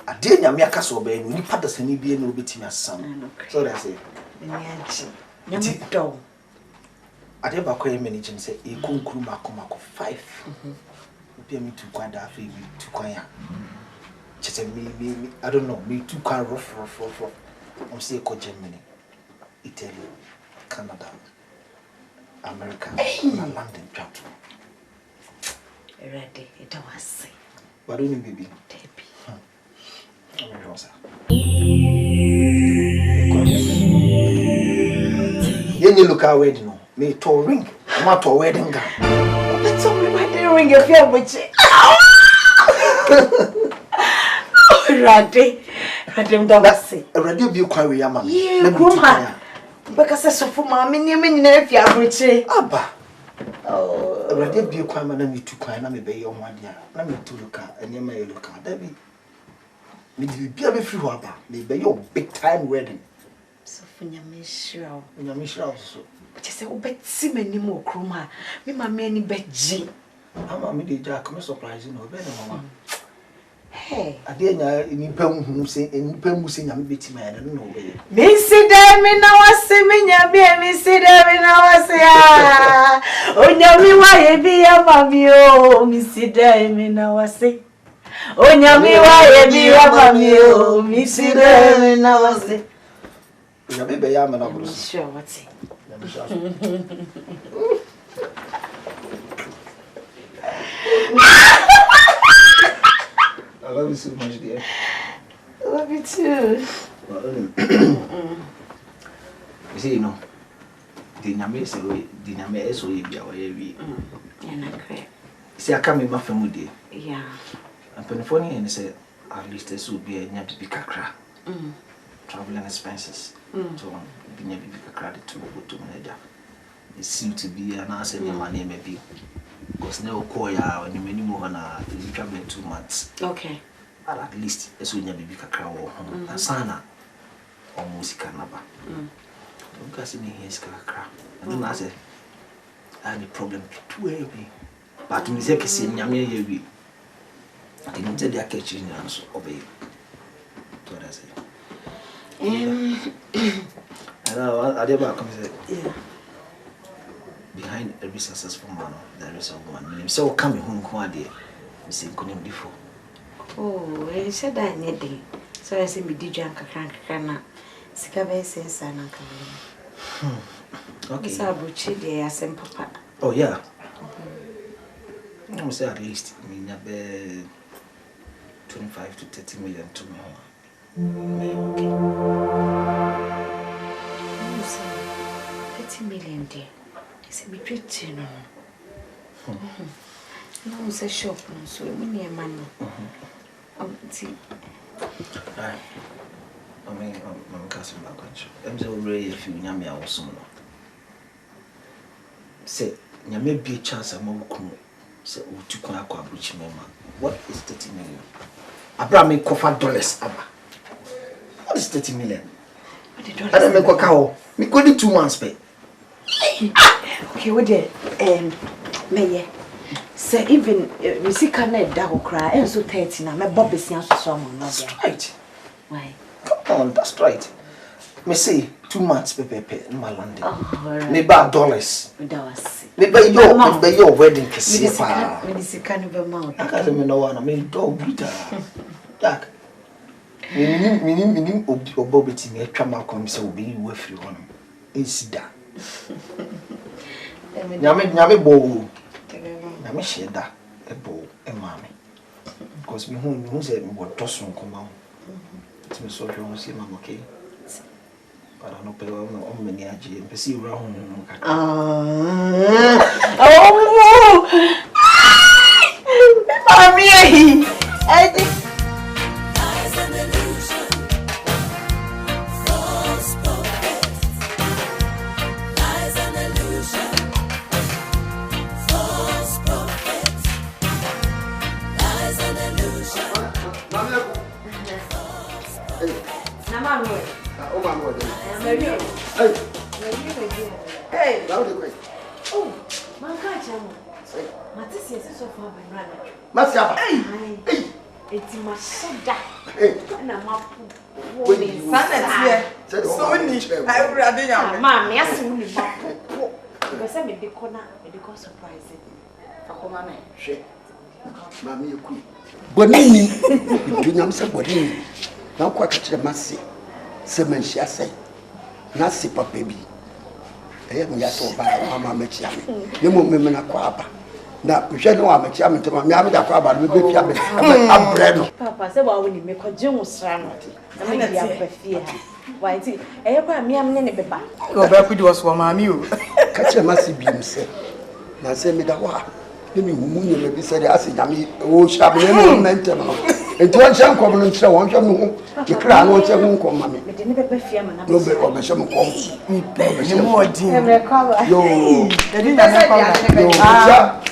Speaker 6: Ade nyame aka so ba no nipa da sani bie no obetimi asam. So that's it.
Speaker 2: Nyame do.
Speaker 6: Ade ba ko yeme ni chim say e konkuru mako 5. Obi me tu kwa da afi bi tu kwa ya. Chete me I don't know, me tu kwa rough. I'm say ko Germany, Italy, Canada, America, and London chapter.
Speaker 2: Ready, it was.
Speaker 6: What do you mean, baby?
Speaker 2: Baby.
Speaker 6: You look our wedding, no? Me to ring. I'm not to wedding gown.
Speaker 2: But tell me why they ring if you're with you. Ready. Ready, don't say.
Speaker 6: Ready, be quiet, we are, man.
Speaker 2: You, Grandma. Because I saw for mammy, you mean if you're with you.
Speaker 6: Abba. Oh, ready, be quiet, man. I'm too quiet. I'm a baby on 1 year. Let me to look at and you may look at Debbie. Me be a free wabba. Me be your big time wedding.
Speaker 2: So for your mission.
Speaker 6: Your mission also.
Speaker 2: Just say, oh, bet see me anymore, Kruma. Me, my many bet G.
Speaker 6: I'm a midday jack, come surprising no better, mamma.
Speaker 2: Hey,
Speaker 6: I didn't any pen who say any pen who sing a bitty man, I don't know.
Speaker 2: Missy Dammy, now I see me, ya be a Missy Dammy, now I say, oh, Yami, why be a mammy, oh, Missy Dammy, now I say. Oh, Yami, why be a mammy, oh, Missy Dammy, now I say.
Speaker 6: You baby, I'm an
Speaker 2: sure what's it.
Speaker 6: I love you so much, dear.
Speaker 2: I love you too.
Speaker 6: You see, you know, the Name is so you be away. See, I come in my family.
Speaker 2: Yeah.
Speaker 6: And Penny and say, at least this will be a near to be kakra. Traveling expenses. So, be near to be credit to go to manager. It seemed to be an answer in money, maybe. Because no koya when you many more than you travel 2 months.
Speaker 2: Okay.
Speaker 6: But at least as we never be kakra or home. And sana almost canaba. Don't gas in here is kakra. And then I said, I had a problem too heavy. But me say, Kissin, Yammy, you I didn't tell their kitchen and obey. What I say. And I did back and said, yeah. Behind every successful man, there is a woman. So coming home, one day, we say, couldn't before.
Speaker 2: Oh, he said that anything. So I say, me did junk a crank cana. Scabe says, and okay. So I butchered the ass and papa.
Speaker 6: Oh, yeah. I would say at least, I mean, 25 to 30 million to me.
Speaker 2: Okay. 30 million, dear. It's a bit rich, no. No, it's a shop, so we need money. See.
Speaker 6: I mean, I'm casting back on you. I'm so ready if you Yammy also. Say, you may be a chance of more. So to come up with what is 30 million? Abraham cover dollars aba. What is 30 million? I don't make a cow. Me go 2 months pay.
Speaker 4: Okay, what there? Mayor. Say even we see can da ho cry and so 30 na me bob besian so among.
Speaker 6: That's right.
Speaker 4: Why?
Speaker 6: Come on, that's right. Me say 2 months pay in my land.
Speaker 4: Oh, right.
Speaker 6: Me buy dollars.
Speaker 4: That was.
Speaker 6: Me buy your wedding kesi pa.
Speaker 4: Me this can be mount.
Speaker 6: I can't me no one. I mean dog breeder. Jack. Minim obobeti me atwa ma kom se obi wu afiri ho no. Ensida. Nyame bo. Nyame sheda ebo emame. Because me hu say me what tosun koma ho. Ti me so hwe ho se mama okay. Para no pelo o meni agi, empesi ura ho no ka.
Speaker 4: Mami aí.
Speaker 2: Hey, now the way.
Speaker 4: Oh, man can't jam. Matisse is so far by runner.
Speaker 2: Masiaba.
Speaker 4: Hey, it's my soda.
Speaker 2: Hey,
Speaker 4: And I'm up.
Speaker 2: when you
Speaker 3: Sanate.
Speaker 2: said
Speaker 3: So many. I already know.
Speaker 4: Mamma, I soon because I'm in the corner, because surprising.
Speaker 3: Akoma me.
Speaker 2: she. Mami eku. Bonini. Dunyam se bonini. Na kwa ka kire masi. Se manhia sai. Na si papa bi. Me ya so ba mama machia me. Ne mo me na kwa aba. Na hwe no wa machia me tema me am da kwa aba no be fia me. Abre no.
Speaker 4: Papa say wa woni me ko gye usra no. Na me dia pafia. Why ti e kwa me am ne beba.
Speaker 3: Go back with was for mami o.
Speaker 2: Ka kire masi bi m se. Na se me da wa. Ne me humu nye me bi se de ase nyame o hia me no mentem no. Enti won hye nkom no nkyere won hwe me ho. Ke kra no hye ho nkom ma me.
Speaker 4: Me de ne beba fia ma na.
Speaker 2: No be o be hye me kom.
Speaker 3: Ni mo din.
Speaker 4: Me kwa.
Speaker 2: Yo.
Speaker 3: Dedi na me kwa.
Speaker 2: Yo.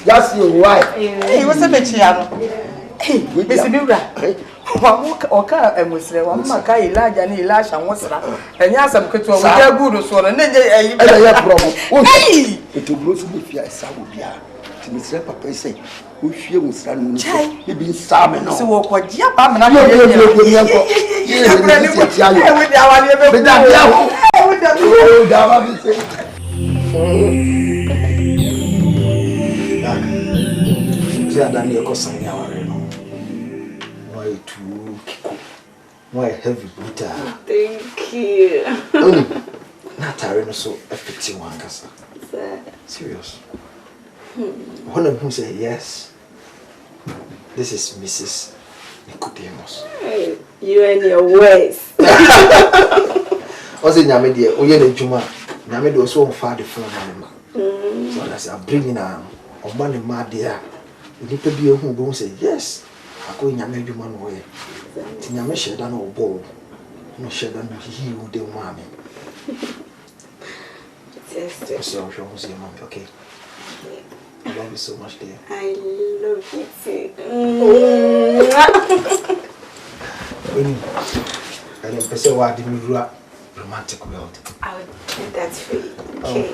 Speaker 2: Just your wife.
Speaker 3: Hey, what's up chia no? Hey, besi biwra. Oka emusre wa maka ilaja ni ilasha nwosra. Enya asam keto we ga good so no nenye
Speaker 2: Ela ya problem. Hey! Eto bloso be fia esa wo bia. Ti misre papa say, wo hwie musra no no. E bi nsa me no.
Speaker 3: so wo kwagia ba me na
Speaker 2: Yo
Speaker 3: ye.
Speaker 2: we
Speaker 3: di awale be.
Speaker 2: Be da bia ho. Oh, da ba bi say. Ya Daniel ko san ya ware no. No e too kiko. No e heavy brutal.
Speaker 3: Thank you.
Speaker 2: Na tare no so effective one kasa. Serious. One of who say yes. This is Mrs. Nicodemus.
Speaker 3: Hey, you and your ways.
Speaker 2: Ose nyame de oye na djuma. Nyame de so fa de phone na. So that's I bring in am. Oba ne ma de a. Nipa bi ehu bo say yes. Ako nyame djuma no ye. Ti nyame sheda na obo. No sheda na hi u de ma me.
Speaker 3: Yes,
Speaker 2: So show say mom, okay. I love you so much, dear.
Speaker 3: I love you too.
Speaker 2: I don't say what the romantic world.
Speaker 3: I would do that for you. Okay.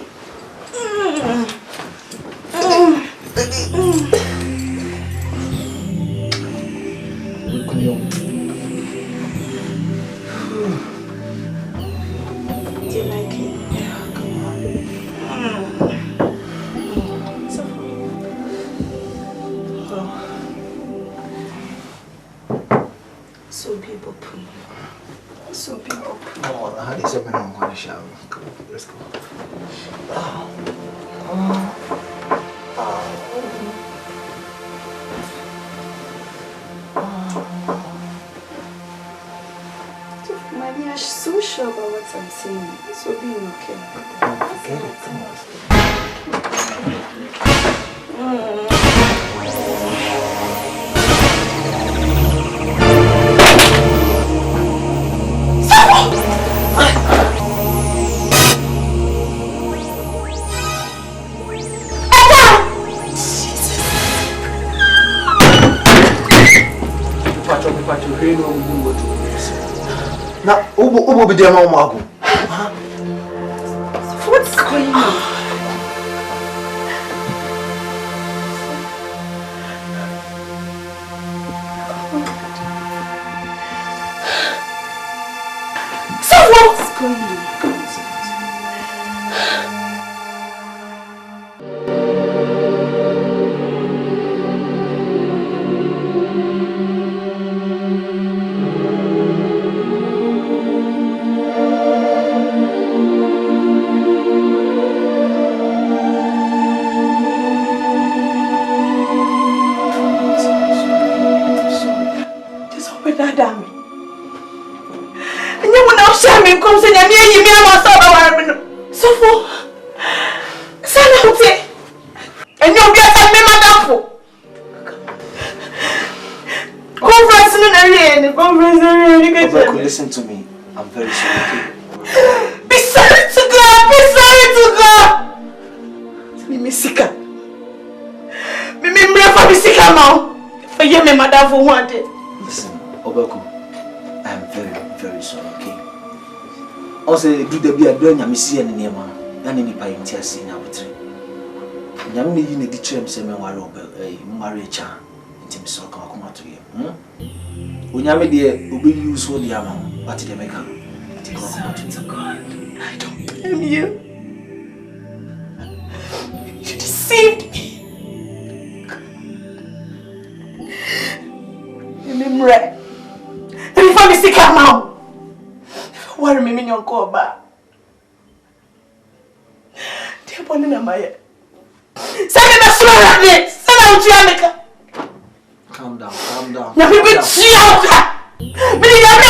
Speaker 3: Do you like it?
Speaker 2: Yeah, come on.
Speaker 3: So people poo. So people poo.
Speaker 2: Oh, how do you say when I'm going to shower? Come on, let's go.
Speaker 3: Mommy, I'm so sure about what I'm saying. This will be okay.
Speaker 2: Forget it, come on.
Speaker 6: Hey, no, what to do. Now, Ubo be there, Mama.
Speaker 4: What's going on? So what's going on? Come say me you me am so ba no so for sana hote enyo bi ata me madafo conference no na ready
Speaker 6: Listen to me. I'm very sorry.
Speaker 4: Be sorry to God. Be sorry to God. Me sika. Me mrefa me sika ma. For ye me madafo one day.
Speaker 6: Listen, Obaku. I'm very, very sorry, okay? Also, do the be a doing Yamisi and Nema, and any by Tiasi in our tree. Yamini in the trim, say, marry a child, and Tim Soka come to you. When Yami dear, will be used for the Yama, what did they make up?
Speaker 4: I don't blame you. You deceived me. Remember, if I miss the camera. Why are you going to back? Dear Bonina Maya. Send me the slow at me. Send out Jamaica.
Speaker 6: Calm down, calm down.
Speaker 4: Now, we will see out. But you have no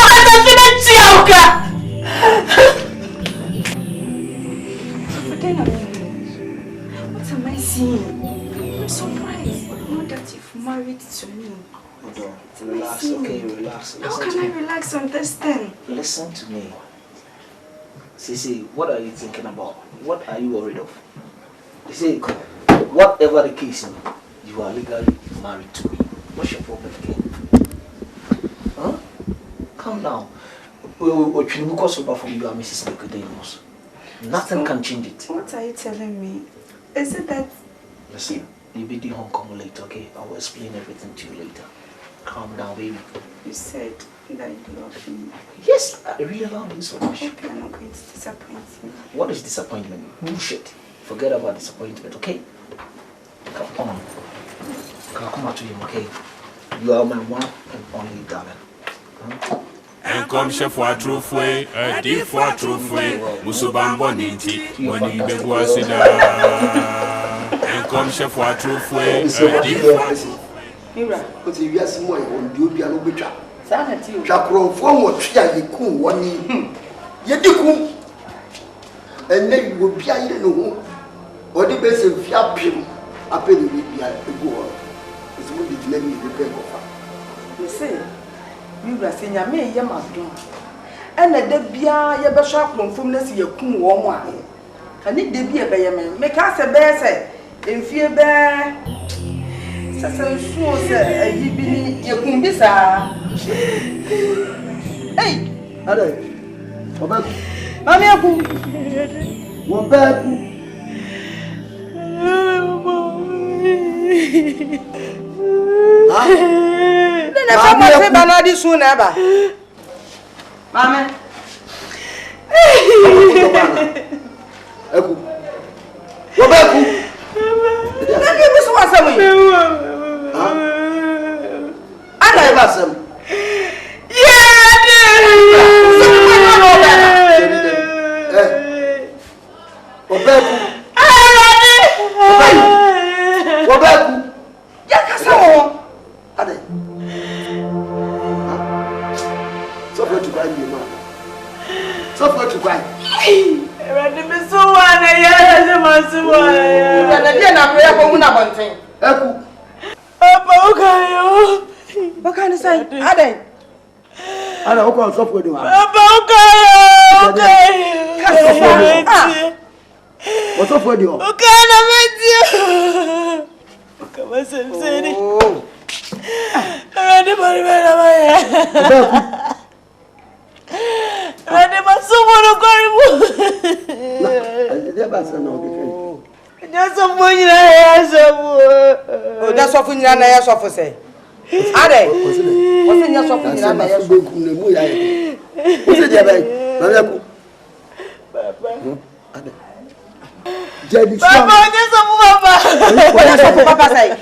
Speaker 4: what am I seeing? I'm surprised. Not that you've married to me.
Speaker 6: Relax, okay, relax.
Speaker 4: How can I relax on this thing?
Speaker 6: Listen to me. Sisi, what are you thinking about? What are you worried of? You see, whatever the case, you are legally married to me. What's your problem again? Huh? Calm down. What you because from you are Mrs. Nicodemus. Nothing can change it.
Speaker 4: What are you telling me? Is it that...
Speaker 6: Listen, you'll be the home come later, okay? I will explain everything to you later. Calm down, baby.
Speaker 4: You said that you love me.
Speaker 6: Yes, I really love you so much.
Speaker 4: Okay, I'm not going to disappoint you.
Speaker 6: What is disappointment? Bullshit. Forget about disappointment, okay? Come on. Come out to him, okay? You are my one and only darling.
Speaker 1: And come chef for a true way, a deep for a true way, Musubambo Ninti, when you be wasida. And come chef for a true way, a deep for
Speaker 2: Mira, because you are some way on you be a little bit. Sanity, Chakro, from what you cool one ye do. And then you will be a little or the best of Fiapim, a penny will be a goer. It will be maybe the paper. You say, Mira, Senya me, Yamado. And a debia, Yabasha from this year, cool one. Can it be a bayman? Make us a bear say, in fear bear. Sasa sure say he be your kumbisa. Hey, Ada. Obaku. Mami aku. Obaku. Ah. Nene fama se banadi soon eba. Mami. Aku. Obaku. Nani bisu wasamu. Ada ebasem. Obaku. Obaku. Ya kasa o. Ade. So for to buy me man. So for to buy.
Speaker 4: Erade me so wana ya se masuwa. Na dia na prayer ko muna bonten.
Speaker 2: Eku.
Speaker 4: Papa okayo. Bakani say Ade.
Speaker 2: Ada o ko so for do.
Speaker 4: Papa okayo.
Speaker 2: Kasa. What's up for you?
Speaker 4: Okana medio. Okama semseni.
Speaker 1: Ready for Ready for someone to go. Just some money. Oh, that's what we need. I saw for say. Are they? What's in your shop? What's it? Papa say.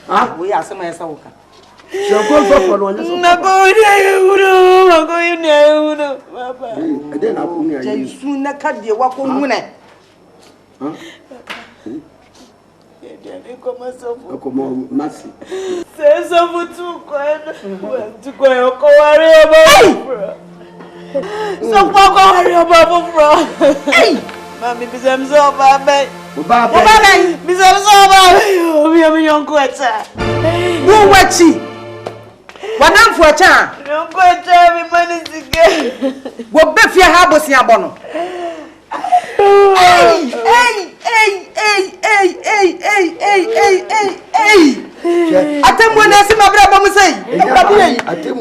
Speaker 1: Ah, we are some answer. So go for one. No go there, Papa. And then I will you soon not cut the walk on winner. Come on, Massy. Say something to go worry about. So worry about. Hey, Mammy, because I'm so bad. Miss, I'm so bad. We have a young quarter. Who watch you? What I'm for a child? Don't go tell me money to get. What Beffy Harbors in a bono? I tell when I see my brother say, I tell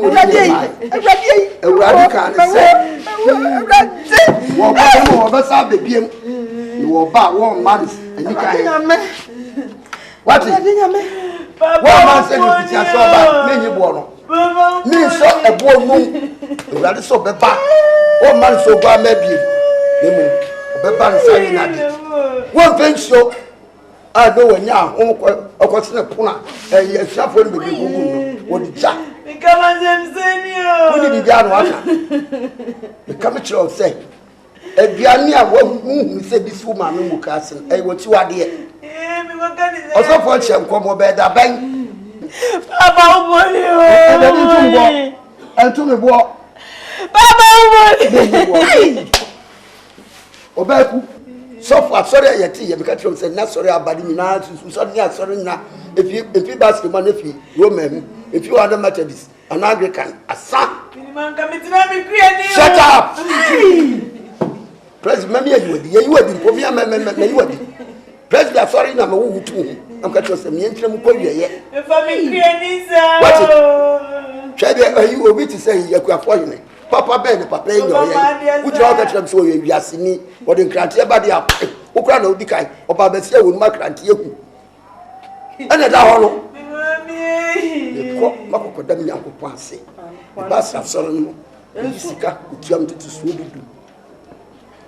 Speaker 1: you are about 1 month and you can't. What is it? One man said, you saw many born. Me saw a boy moon, that is so bad. 1 month so bad, maybe. One thing so I know when you are a question of Puna and you suffer with the what did Jack become as senior? What did you the commissioner say? A Ghanaian woman said this woman who castle, I what you are there. Also, for some come over the bank about money and to me walk. Obeku so far sorry yeti ye because you say na sorry abadi ni na sorry na if you basket man if you Roman if you other Methodist an Anglican asa shut up president me you wadi for me you wadi president sorry na me wo tu am ka tell say me ntire mu ko wiye if I me create what try be you obi to say you akwa you Papa Ben, Papa, which all the times so you are seeing or the cranty body up. Ukra no dikai, or Papa say with my cranty. And at all, the cock of them young Pansi. The bus of Solomon, and Sika, who jumped to Sweden.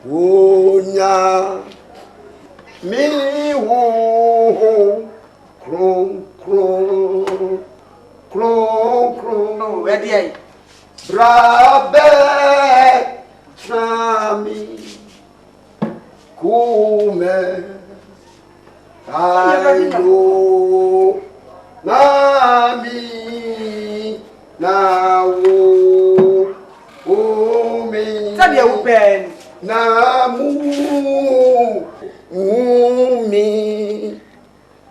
Speaker 1: Oh, ya me, crow, ready. Brabe Nami Kume Ayo Nami Nawo Umi Sabi upen Namu Umi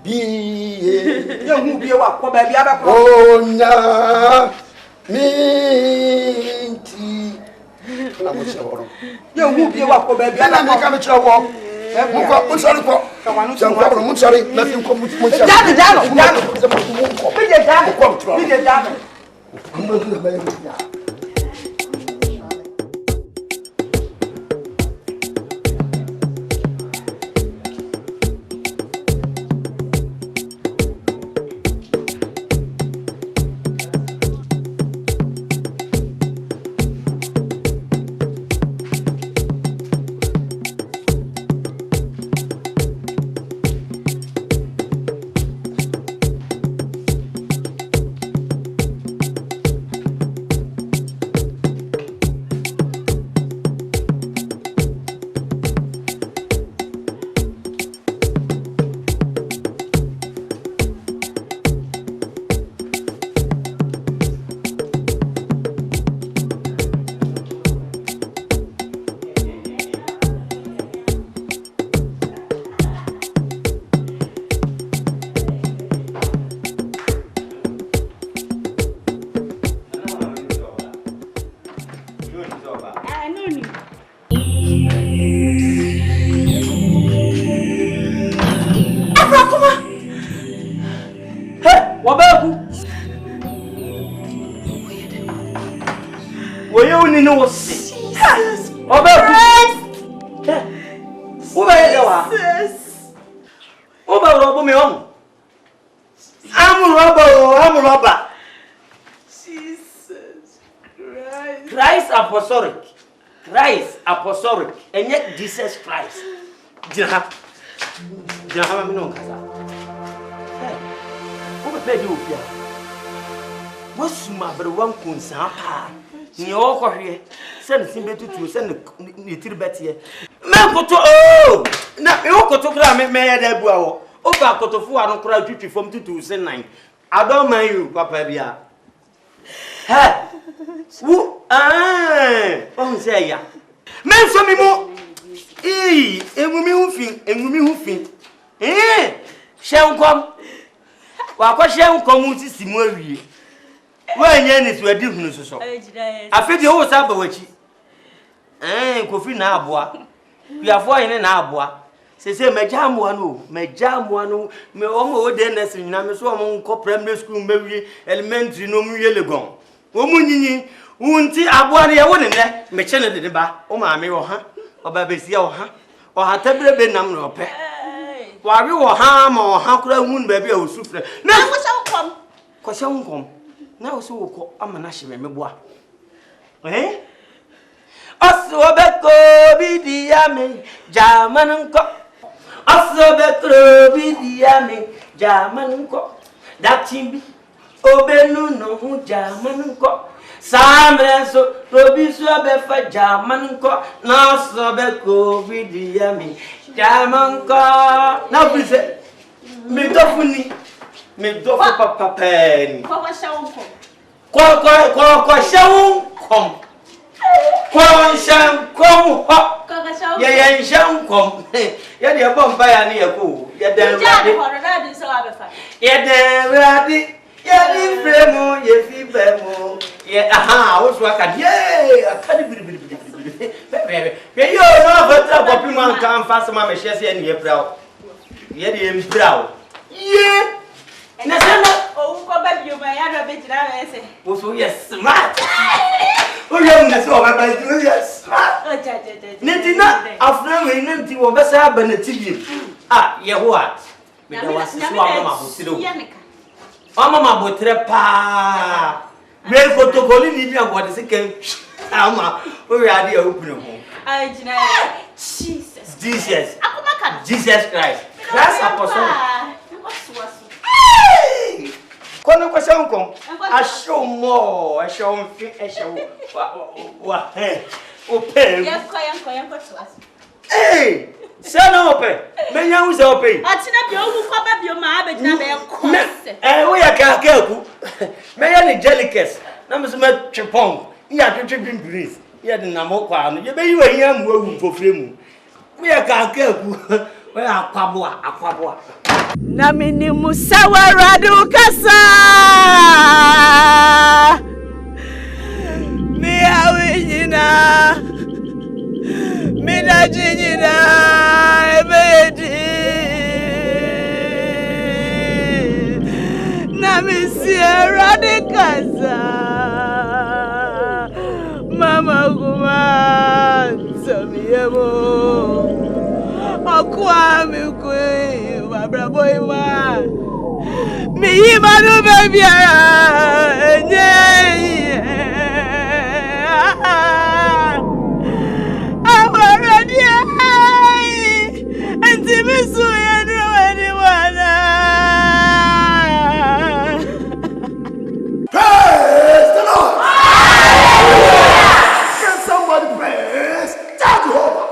Speaker 1: Biye Yo mu biye wa ko ba bi abakọ Onya Minti na mo se woro ye wu bi wa ko be bi na me ka me kire wo mo sorry ko mo sorry na fi ko mo sorry jalo bi je jalo
Speaker 5: Who are you? Oba me on. I'm robber.
Speaker 1: Jesus Christ.
Speaker 5: Christ apostolic. Christ apostolic. And yet Jesus Christ. Jaha me no kasa. Hey. Oba pe di ofia. Wasuma bre wan kunsa pa. Ni o ko hwe. Se ne simbe tutu se ne tiribete. Me koto oh. Na me o koto kra me ya da bua wo. Oba kotofo anu kra twitwi fom tutu se nan. I don't mind you, Papa Bia. Hey, who? Oh, say ya. Men so me mo. Engumi hufin. Shenkom. Wa kwa shenkom uti simu awie. Wa nya ni so adi hunu so so. Afedi o sa ba wachi. Kofi na aboa. Kuafo yin na aboa. Sese mejamu anu me omo ode na sinyina me so omo nko primary school mewie elementary no mwie legon omo nyinyi unti aboa ne ye woni ne me chene de ba o ma me wo ha oba besia wo ha o ha tabrebe nam no pe wa wi wo ha ma wo ha kura hun ba bia osufre na ko sha nkom na o so wo ko amana hye me boa Asobeko bidiyame jamanko Asobeko bidiyame jamanko Datimbi obenu no jamanko Samreso robisu abefa jamanko Nasobeko bidiyame jamanko Na bise medofuni medofu papa pen
Speaker 4: Kwa shawunko
Speaker 5: Kwa shawunko Kwanshan kom ho. Ya nshan kom. Ya de bomba ya ne yako. Ya dan
Speaker 4: radi so abefa.
Speaker 5: Ya dan radi. Ya di fremu, ya fi bemu. Ya aha, wo so aka. Ye, aka di biri. Ye yo no fatra kopi man kan fast ma me hye se ne ye brao. Ye de em brao. Ye. Na sema
Speaker 4: o ko ba bi o ma ya do be jira we se.
Speaker 5: Wo so yes smart. Oh, young, that's all my baby. Yes. Netina, after we nanti wo besa benetibi. Ye what? Me da was so mama bosiro. Mama botre pa. We protocol ni bi agode se kan. Ama, o we ade open ho.
Speaker 4: Jina Jesus. Akoma
Speaker 5: Jesus Christ. Christ apostle.
Speaker 4: Wasu.
Speaker 5: Quando você achou mo, achou o pé.
Speaker 4: Yanko tuaso.
Speaker 5: Ei, você não o pé. Menha usa o pé.
Speaker 4: Atina bi o ko ba bi o ma abegina be ko.
Speaker 5: O ya kaku. Menha ni delicates. Na me so me twepon. Ya twetwe bimbris. Ya de namo kwa no. Ye be yi wa hia mu awu fofre mu. O ya kaku. O ya akwaboa.
Speaker 1: Na mini musawara dukasa mi awinina mi dajinina ebedi na mi sierra dukasa mama kuma samiyemo akwa mi kwe Bra boy ma me yima no baby enye awara dia enti misu ya no anyone
Speaker 7: Praise the Lord. Can somebody praise Jehovah?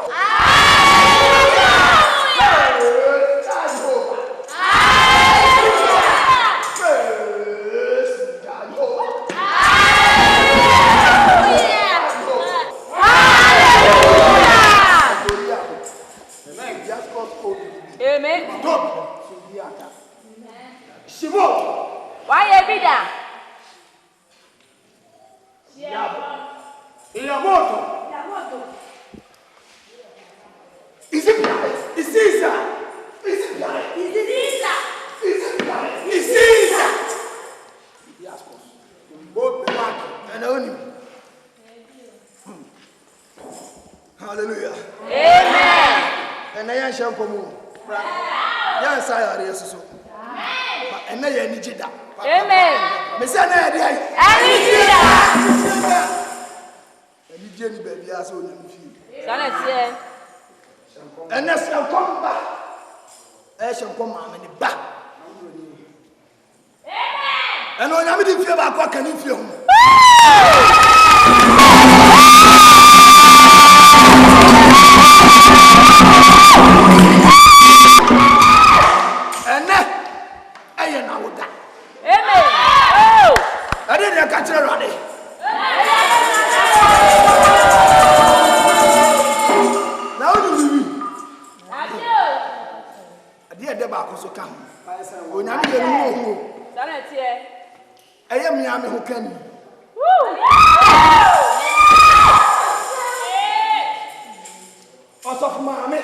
Speaker 7: And I am Shankomu. Yes, I are yes. And I am Nijida.
Speaker 4: Amen.
Speaker 7: Miss Anna, and Jenny baby, I saw them. And that's your come back. I shall come on in the back. And when I'm in fear about what can you feel? And then I know that.
Speaker 4: Amen. Oh,
Speaker 7: I didn't catch her on it. Now do we? I did the back also come. When I'm here, I am Yami who can. What's up, Mammy?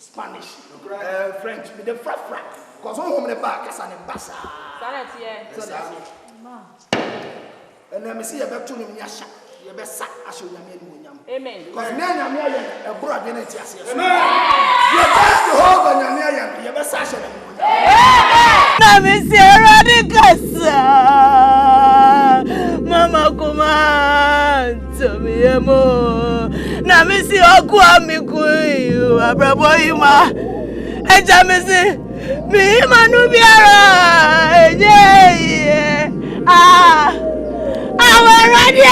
Speaker 7: Spanish, French, with the fra because all home the back is an ambassador. And let me see a better in Yasha. You best sack as you mean.
Speaker 4: Amen.
Speaker 7: Because men are million a brother in it. You best to hold on your million. You best sash them.
Speaker 1: Let me see a radicasa. Mama, come on to me, emo. Let me see a guamiku, a braboima. And Jamisi, me, Manubiara. Yeah. Ah, our ready.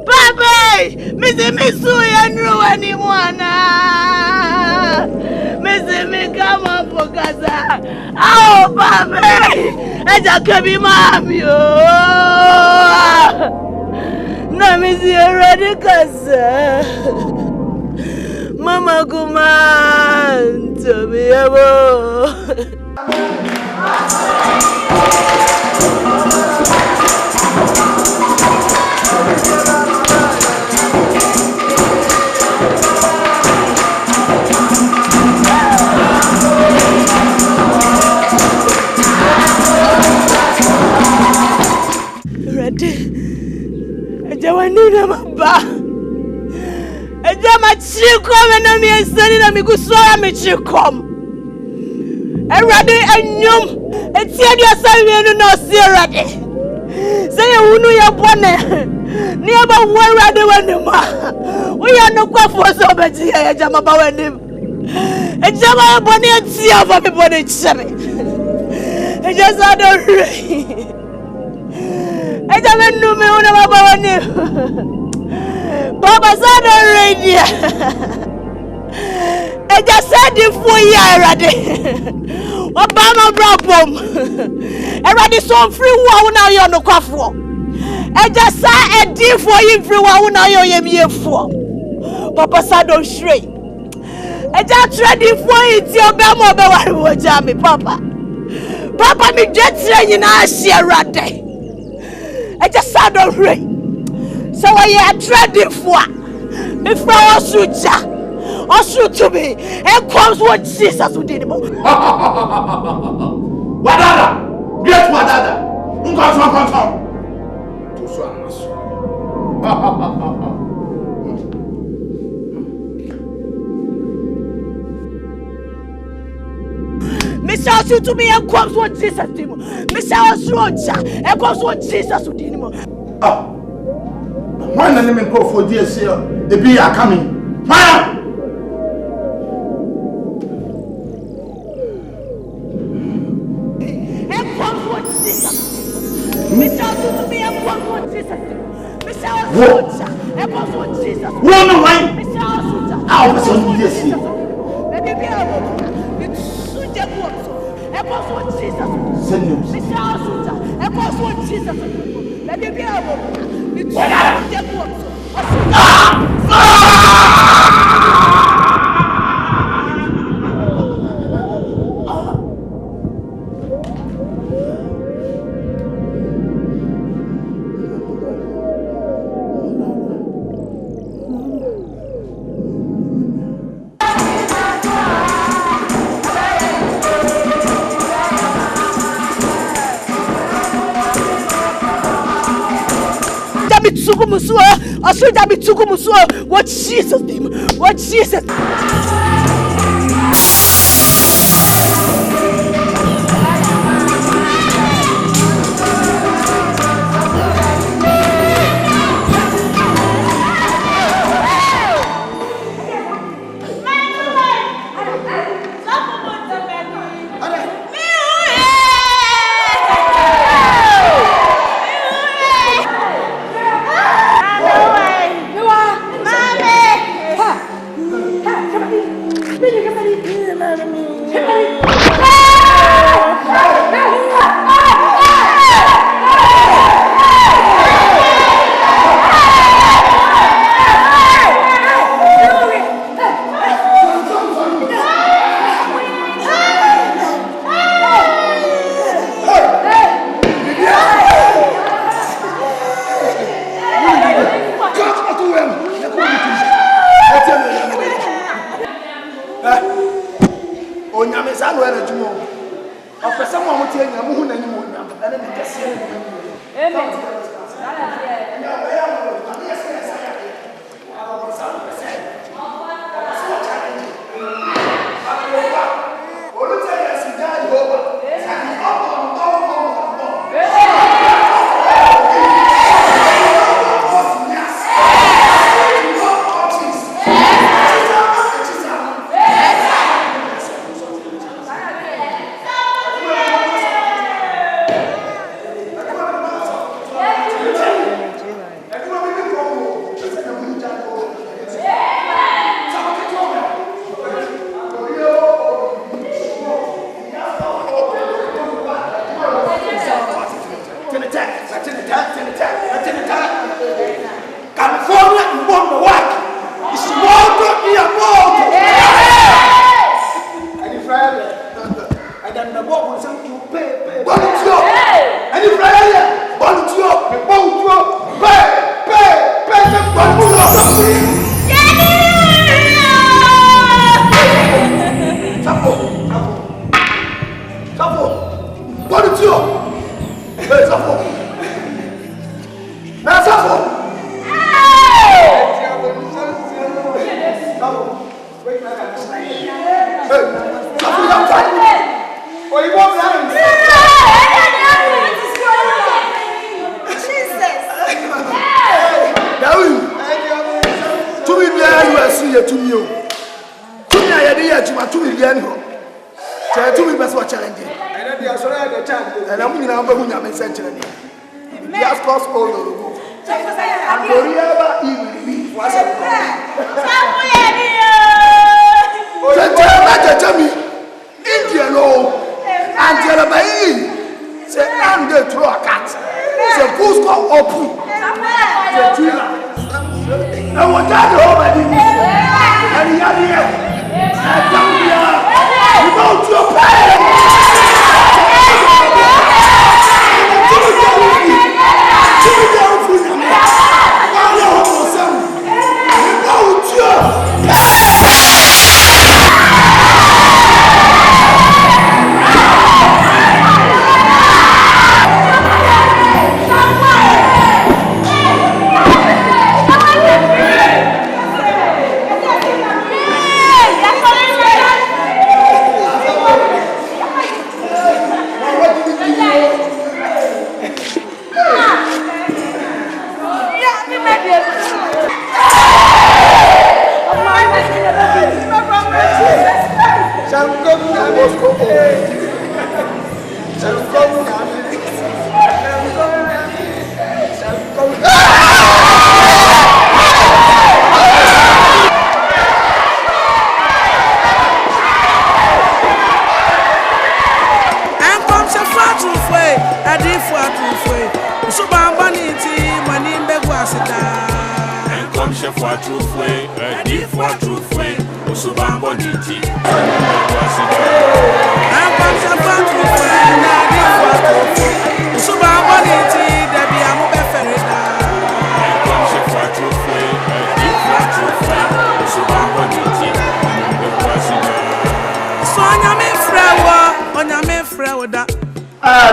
Speaker 1: Papa, Missy Missu, and no anyone. Missy me come up for Gaza. Oh, Papa, and I can be mommy. No, Missy, already, Gaza. Mama, come on to me, Jawanina maba. Ejama chikom na mi ensani na mi gusora mi chikom. Erade enyum etie dia sawienu na osirade. Say hunu ya bone. Ni aba wo erade wanema. Wo ya no kwafo so beji ya jama ba wanim. Ejama bone etie aba mi bone chere. Ejasa do re. Ejama nume una baba wanim. Baba Zado Radio. I just said it for you already. Obama Brabom. Already so free one now you're no coffee. I just said a deal for you free one now you're here for. Papa Zado Shrey. I just ready for it. Your Bama Bawa Jammy, Papa. Papa, me just saying in our share right there. I just said already. So I am ready for if I was to me, and comes what Jesus would do.
Speaker 7: Wadada, get Wadada. Come. To Swamas.
Speaker 1: Michelle shoot to me and comes what Jesus did. Michelle Rocha and comes what Jesus would do.
Speaker 7: Why not let me go for DSL? The be are coming. Fire!
Speaker 1: And comes what Jesus. Michelle shoot to me and comes what Jesus did. Michelle Rocha and comes what Jesus.
Speaker 7: One away.
Speaker 1: Michelle Rocha.
Speaker 7: I'll be some DSL.
Speaker 1: Maybe be able to shoot and comes what Jesus.
Speaker 7: Send news.
Speaker 1: Michelle Rocha and comes what Jesus. Maybe be able to.
Speaker 7: What?
Speaker 2: Sugumusuo, or should I be Tugumusuo? What Jesus' name? What Jesus?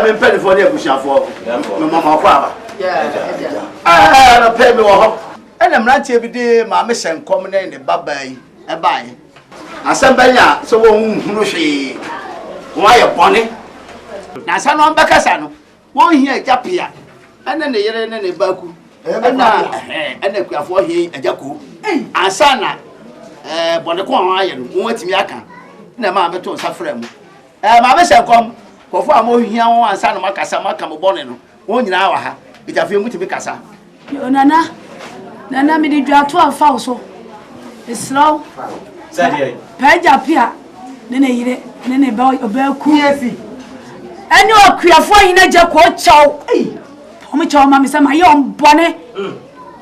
Speaker 7: I'm penny for the Busha for my mama. Yeah.
Speaker 2: no pay me wo. Ena mrantie bi de ma me hyenkom na ne baba yi e bae. Asambanya so wo hunu hwe. Wo aye bone. Na sa no mbakasa no. Wo hia japia. Ena ne yere ne baku. Ena kuafo hie ajako. Ansana bone ko ho aye no. Wo atimi aka. Na ma me to nsafra mu. Ma me hyenkom. Kofo amo hia wo ansana makasa maka mo bone no. Wo nyina wa ha. Itafe mu timi kasa. Nana mi di dwa to afa so. Eslo.
Speaker 5: Sadia.
Speaker 2: Paja pia. Ne yire, ne ba obaku. Yesi. Eni okuafo yin aje ko chaw. O mi chaw ma mi se ma yom bone.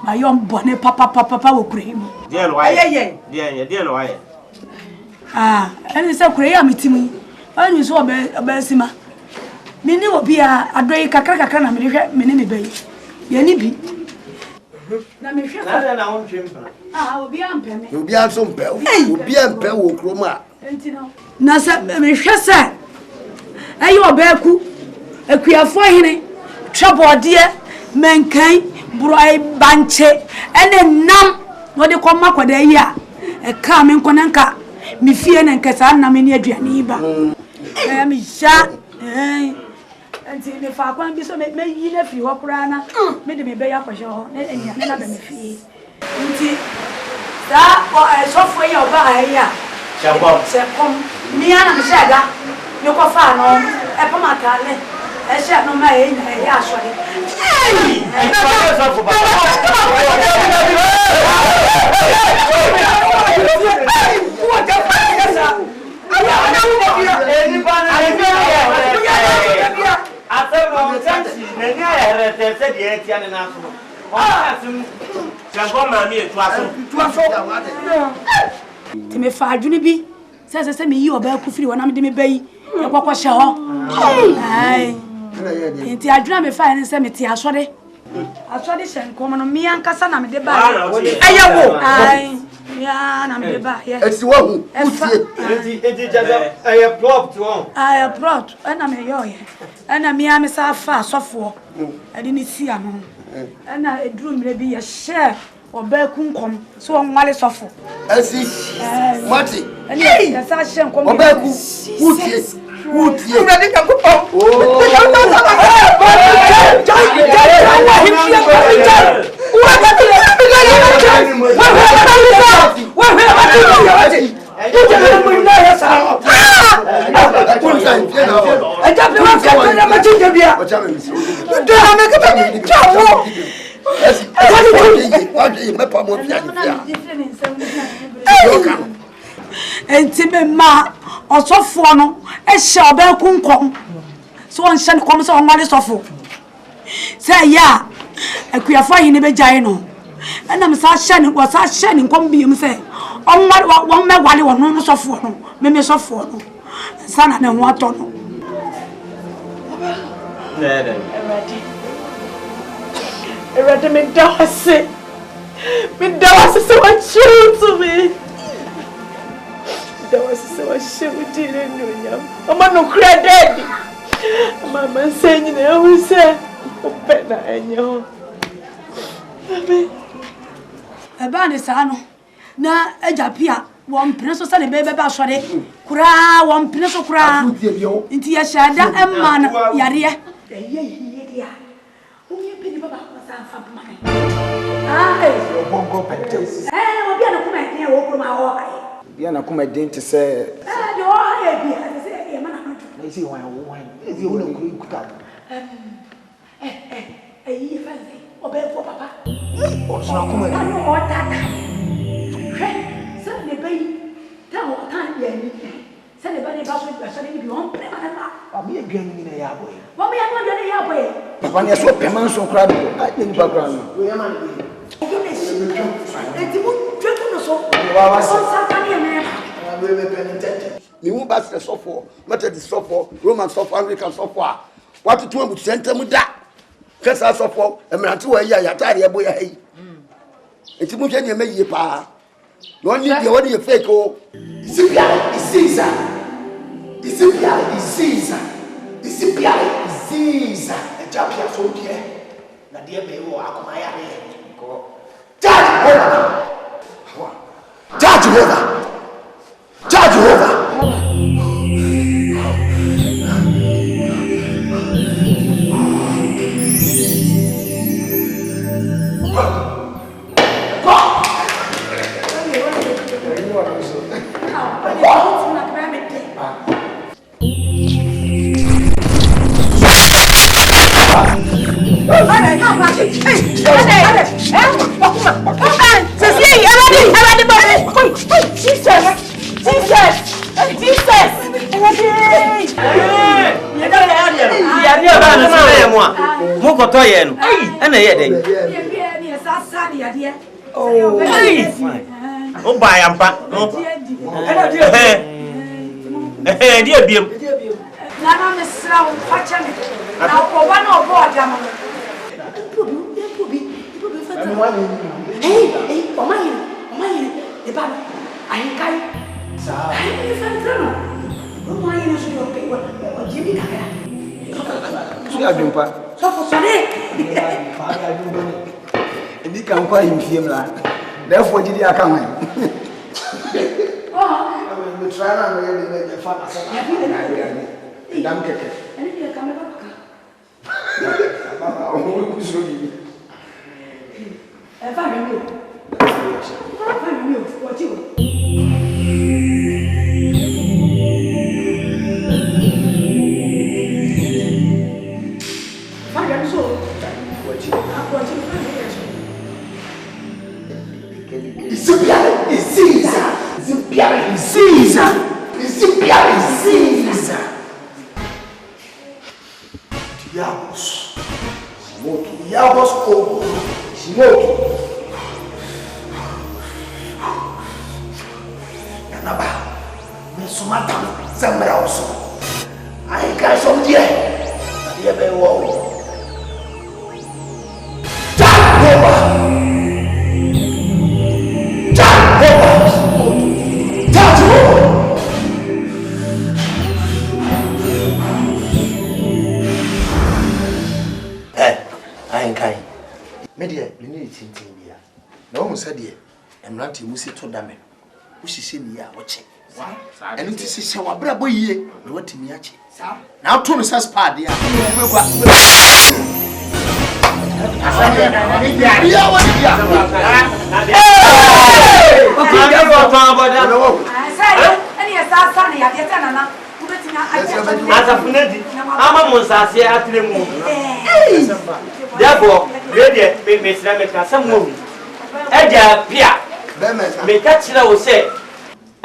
Speaker 2: Ma yom bone papa wo kure mu.
Speaker 5: Die lo aye. Die lo aye.
Speaker 2: Eni se kure ya mitimi. Eni so obasima. Mi ni obi a adoyi kakra na mi hwe me ne me bayi. Ye ni bi. Na me hwe
Speaker 5: na won twempra.
Speaker 2: Obi ampe me.
Speaker 7: Obi anso mpe. Obi ampe wo kroma.
Speaker 2: Enti no. Na se me hwe se. Ayi obaku. Akuafo hene. Twabode menkan broi banche. Ene nam no de koma kwada yi a. E ka me nkona nka. Me fie na nkasa na me ne aduane ba. Me sha. Enti me fa kwan bi so me yi na fi ho kura na me de me be ya kwahye ho na enya na ba me fi nti da so fo ya oba aya sekom mi ana me shega me ko fa no e pa makale e she no ma e na e aso de Ti me fa adwune bi se me yi oba ku firi wona me de me bayi e kokko hye ho ai enti adwuna me fa ne se me ti asode hyenkom no me ankasa na me de ba ayewo ai ya na me de ba ye
Speaker 7: Eti wo hu utie
Speaker 5: eti jaza aye plot won
Speaker 2: aye plot na me yo ye na me am sa fa asofo ade ni si ano na eduru mire bi ye hye oba kunkom so onwale sofo
Speaker 7: Esi Mati
Speaker 2: ya sa hyenkom
Speaker 7: oba ku utie
Speaker 2: ready ka ko enti me ma osofo no e hye oba kunkom so on hye kom so onwale sofo say ya akuafo hine be jai no enam sa hye ne wo sa hye ne kom biem say onwale won megwale won no sofo no me sofo no sana na ho ato no Eradi me dawase so what you to me that was so ashamed in you. I'm no credit. Mama saying you know who said better and you. Abani sano na ejapia won prince so le bebe ba sore kura won prince kura inti ya shada emma na yare ye dia onye pedi baba ko sa fa pama
Speaker 6: Bongo pentes.
Speaker 2: obi na kuma e wo kuro ma ho ai
Speaker 6: Bia na kuma den te se
Speaker 2: de ho ha bia se e ma na no
Speaker 6: na isi wan isi wo na kuru ikuta
Speaker 2: yi fa se obe fo papa
Speaker 6: o so na kuma
Speaker 2: no o tata hwe se le bai ta o ta ya ni se le bai ba so so ni bi on pre ma na
Speaker 6: mi aduan ni na ya boy
Speaker 2: wo me ya no de ya boy
Speaker 6: papa ne so peman so kra do a ni pa kra no
Speaker 7: we ya man ni
Speaker 2: enti mo tweku no so
Speaker 6: wa wa se
Speaker 2: sa ka ni me
Speaker 7: we penitente mi hu ba se sofo method sofo Roman sofo Anglican sofo a what to am center mu da kesa sofo emirante wa ya yatare ebo ya yi enti mo hwe ne me yie pa no ni de woni ye fake o isipia isiza ejapia so die
Speaker 6: Na deɛ bɛyɛ wɔ akoma yɛ ade. Judge Jehovah. Judge Jehovah.
Speaker 7: Therefore, did you come? And it is our brother here. What to me? Now, Tony says, Paddy.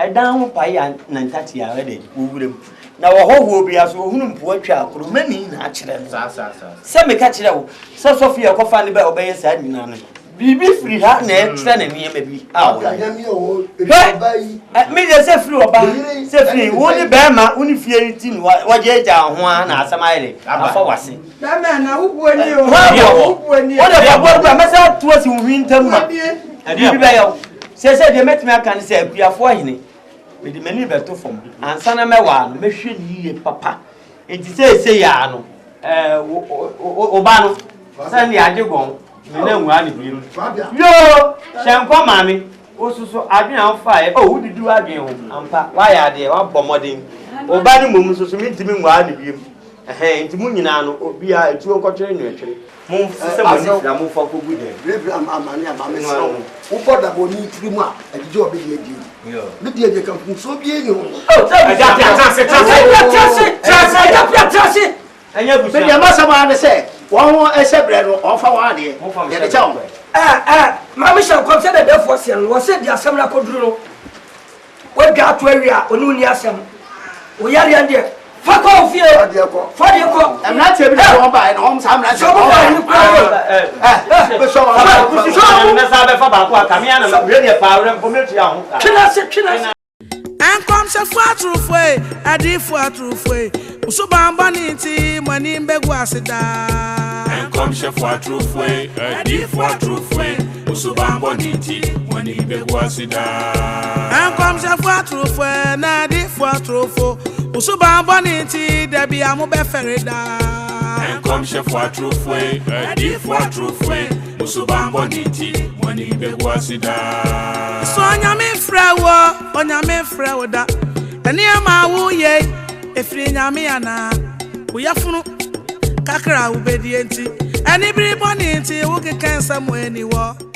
Speaker 5: I down pie and Nantati already. Now, a whole will be as whom poor child, many natural. Some catch it out. So Sophia can find about obey said none. Be free, her name, standing here maybe. Oh, I am your at me, there's a flew about Stephanie, only Bama, only fear 18, what you down one as a mile. I'm for what's it. That man, now, when you what about myself towards you winter? I didn't says they met me. I can say, we are for him. With the many better from and son of my one, Monsieur Papa. It says, say, Yano, Obano, Sandy Adigon, the name one. Yo, Shampa, mammy, also so I've been on fire. Oh, who did you again? Why are they all bombarding? Obani Mum, so meet me one of you. Hey, to Munino, or be a 2 o'clock actually. Move for good. I'm who bought that one need 3 months at the job in the dear, they come from so be you. Oh, and you must have say, one more as a bread or offer 1 year from the town.
Speaker 8: Mamma shall consider the force and was said the assembly could what got where we are, Onunia. We are here. Fuck off here! I'm not able to go by and homes. I'm not sure.
Speaker 1: And comes a far truth way, Adiyifoɔ truth way. Usubamba niti mani mbegwasida. And comes a far truth way, Adiyifoɔ truth way. Usubamba niti mani mbegwasida. And comes a far truth way, Adiyifoɔ truth way. Usubamba niti debi amu beferida. come chef for truth way, Adiyifoɔ truth way, Musubambo niti, money begwasida. So nyame frawo, onyame frawo da. Eni ama wo ye, efri nyame ana. Wo yafunu kakra wo bedi enti. Eni bri boni enti wo ke kansa mo eni wo.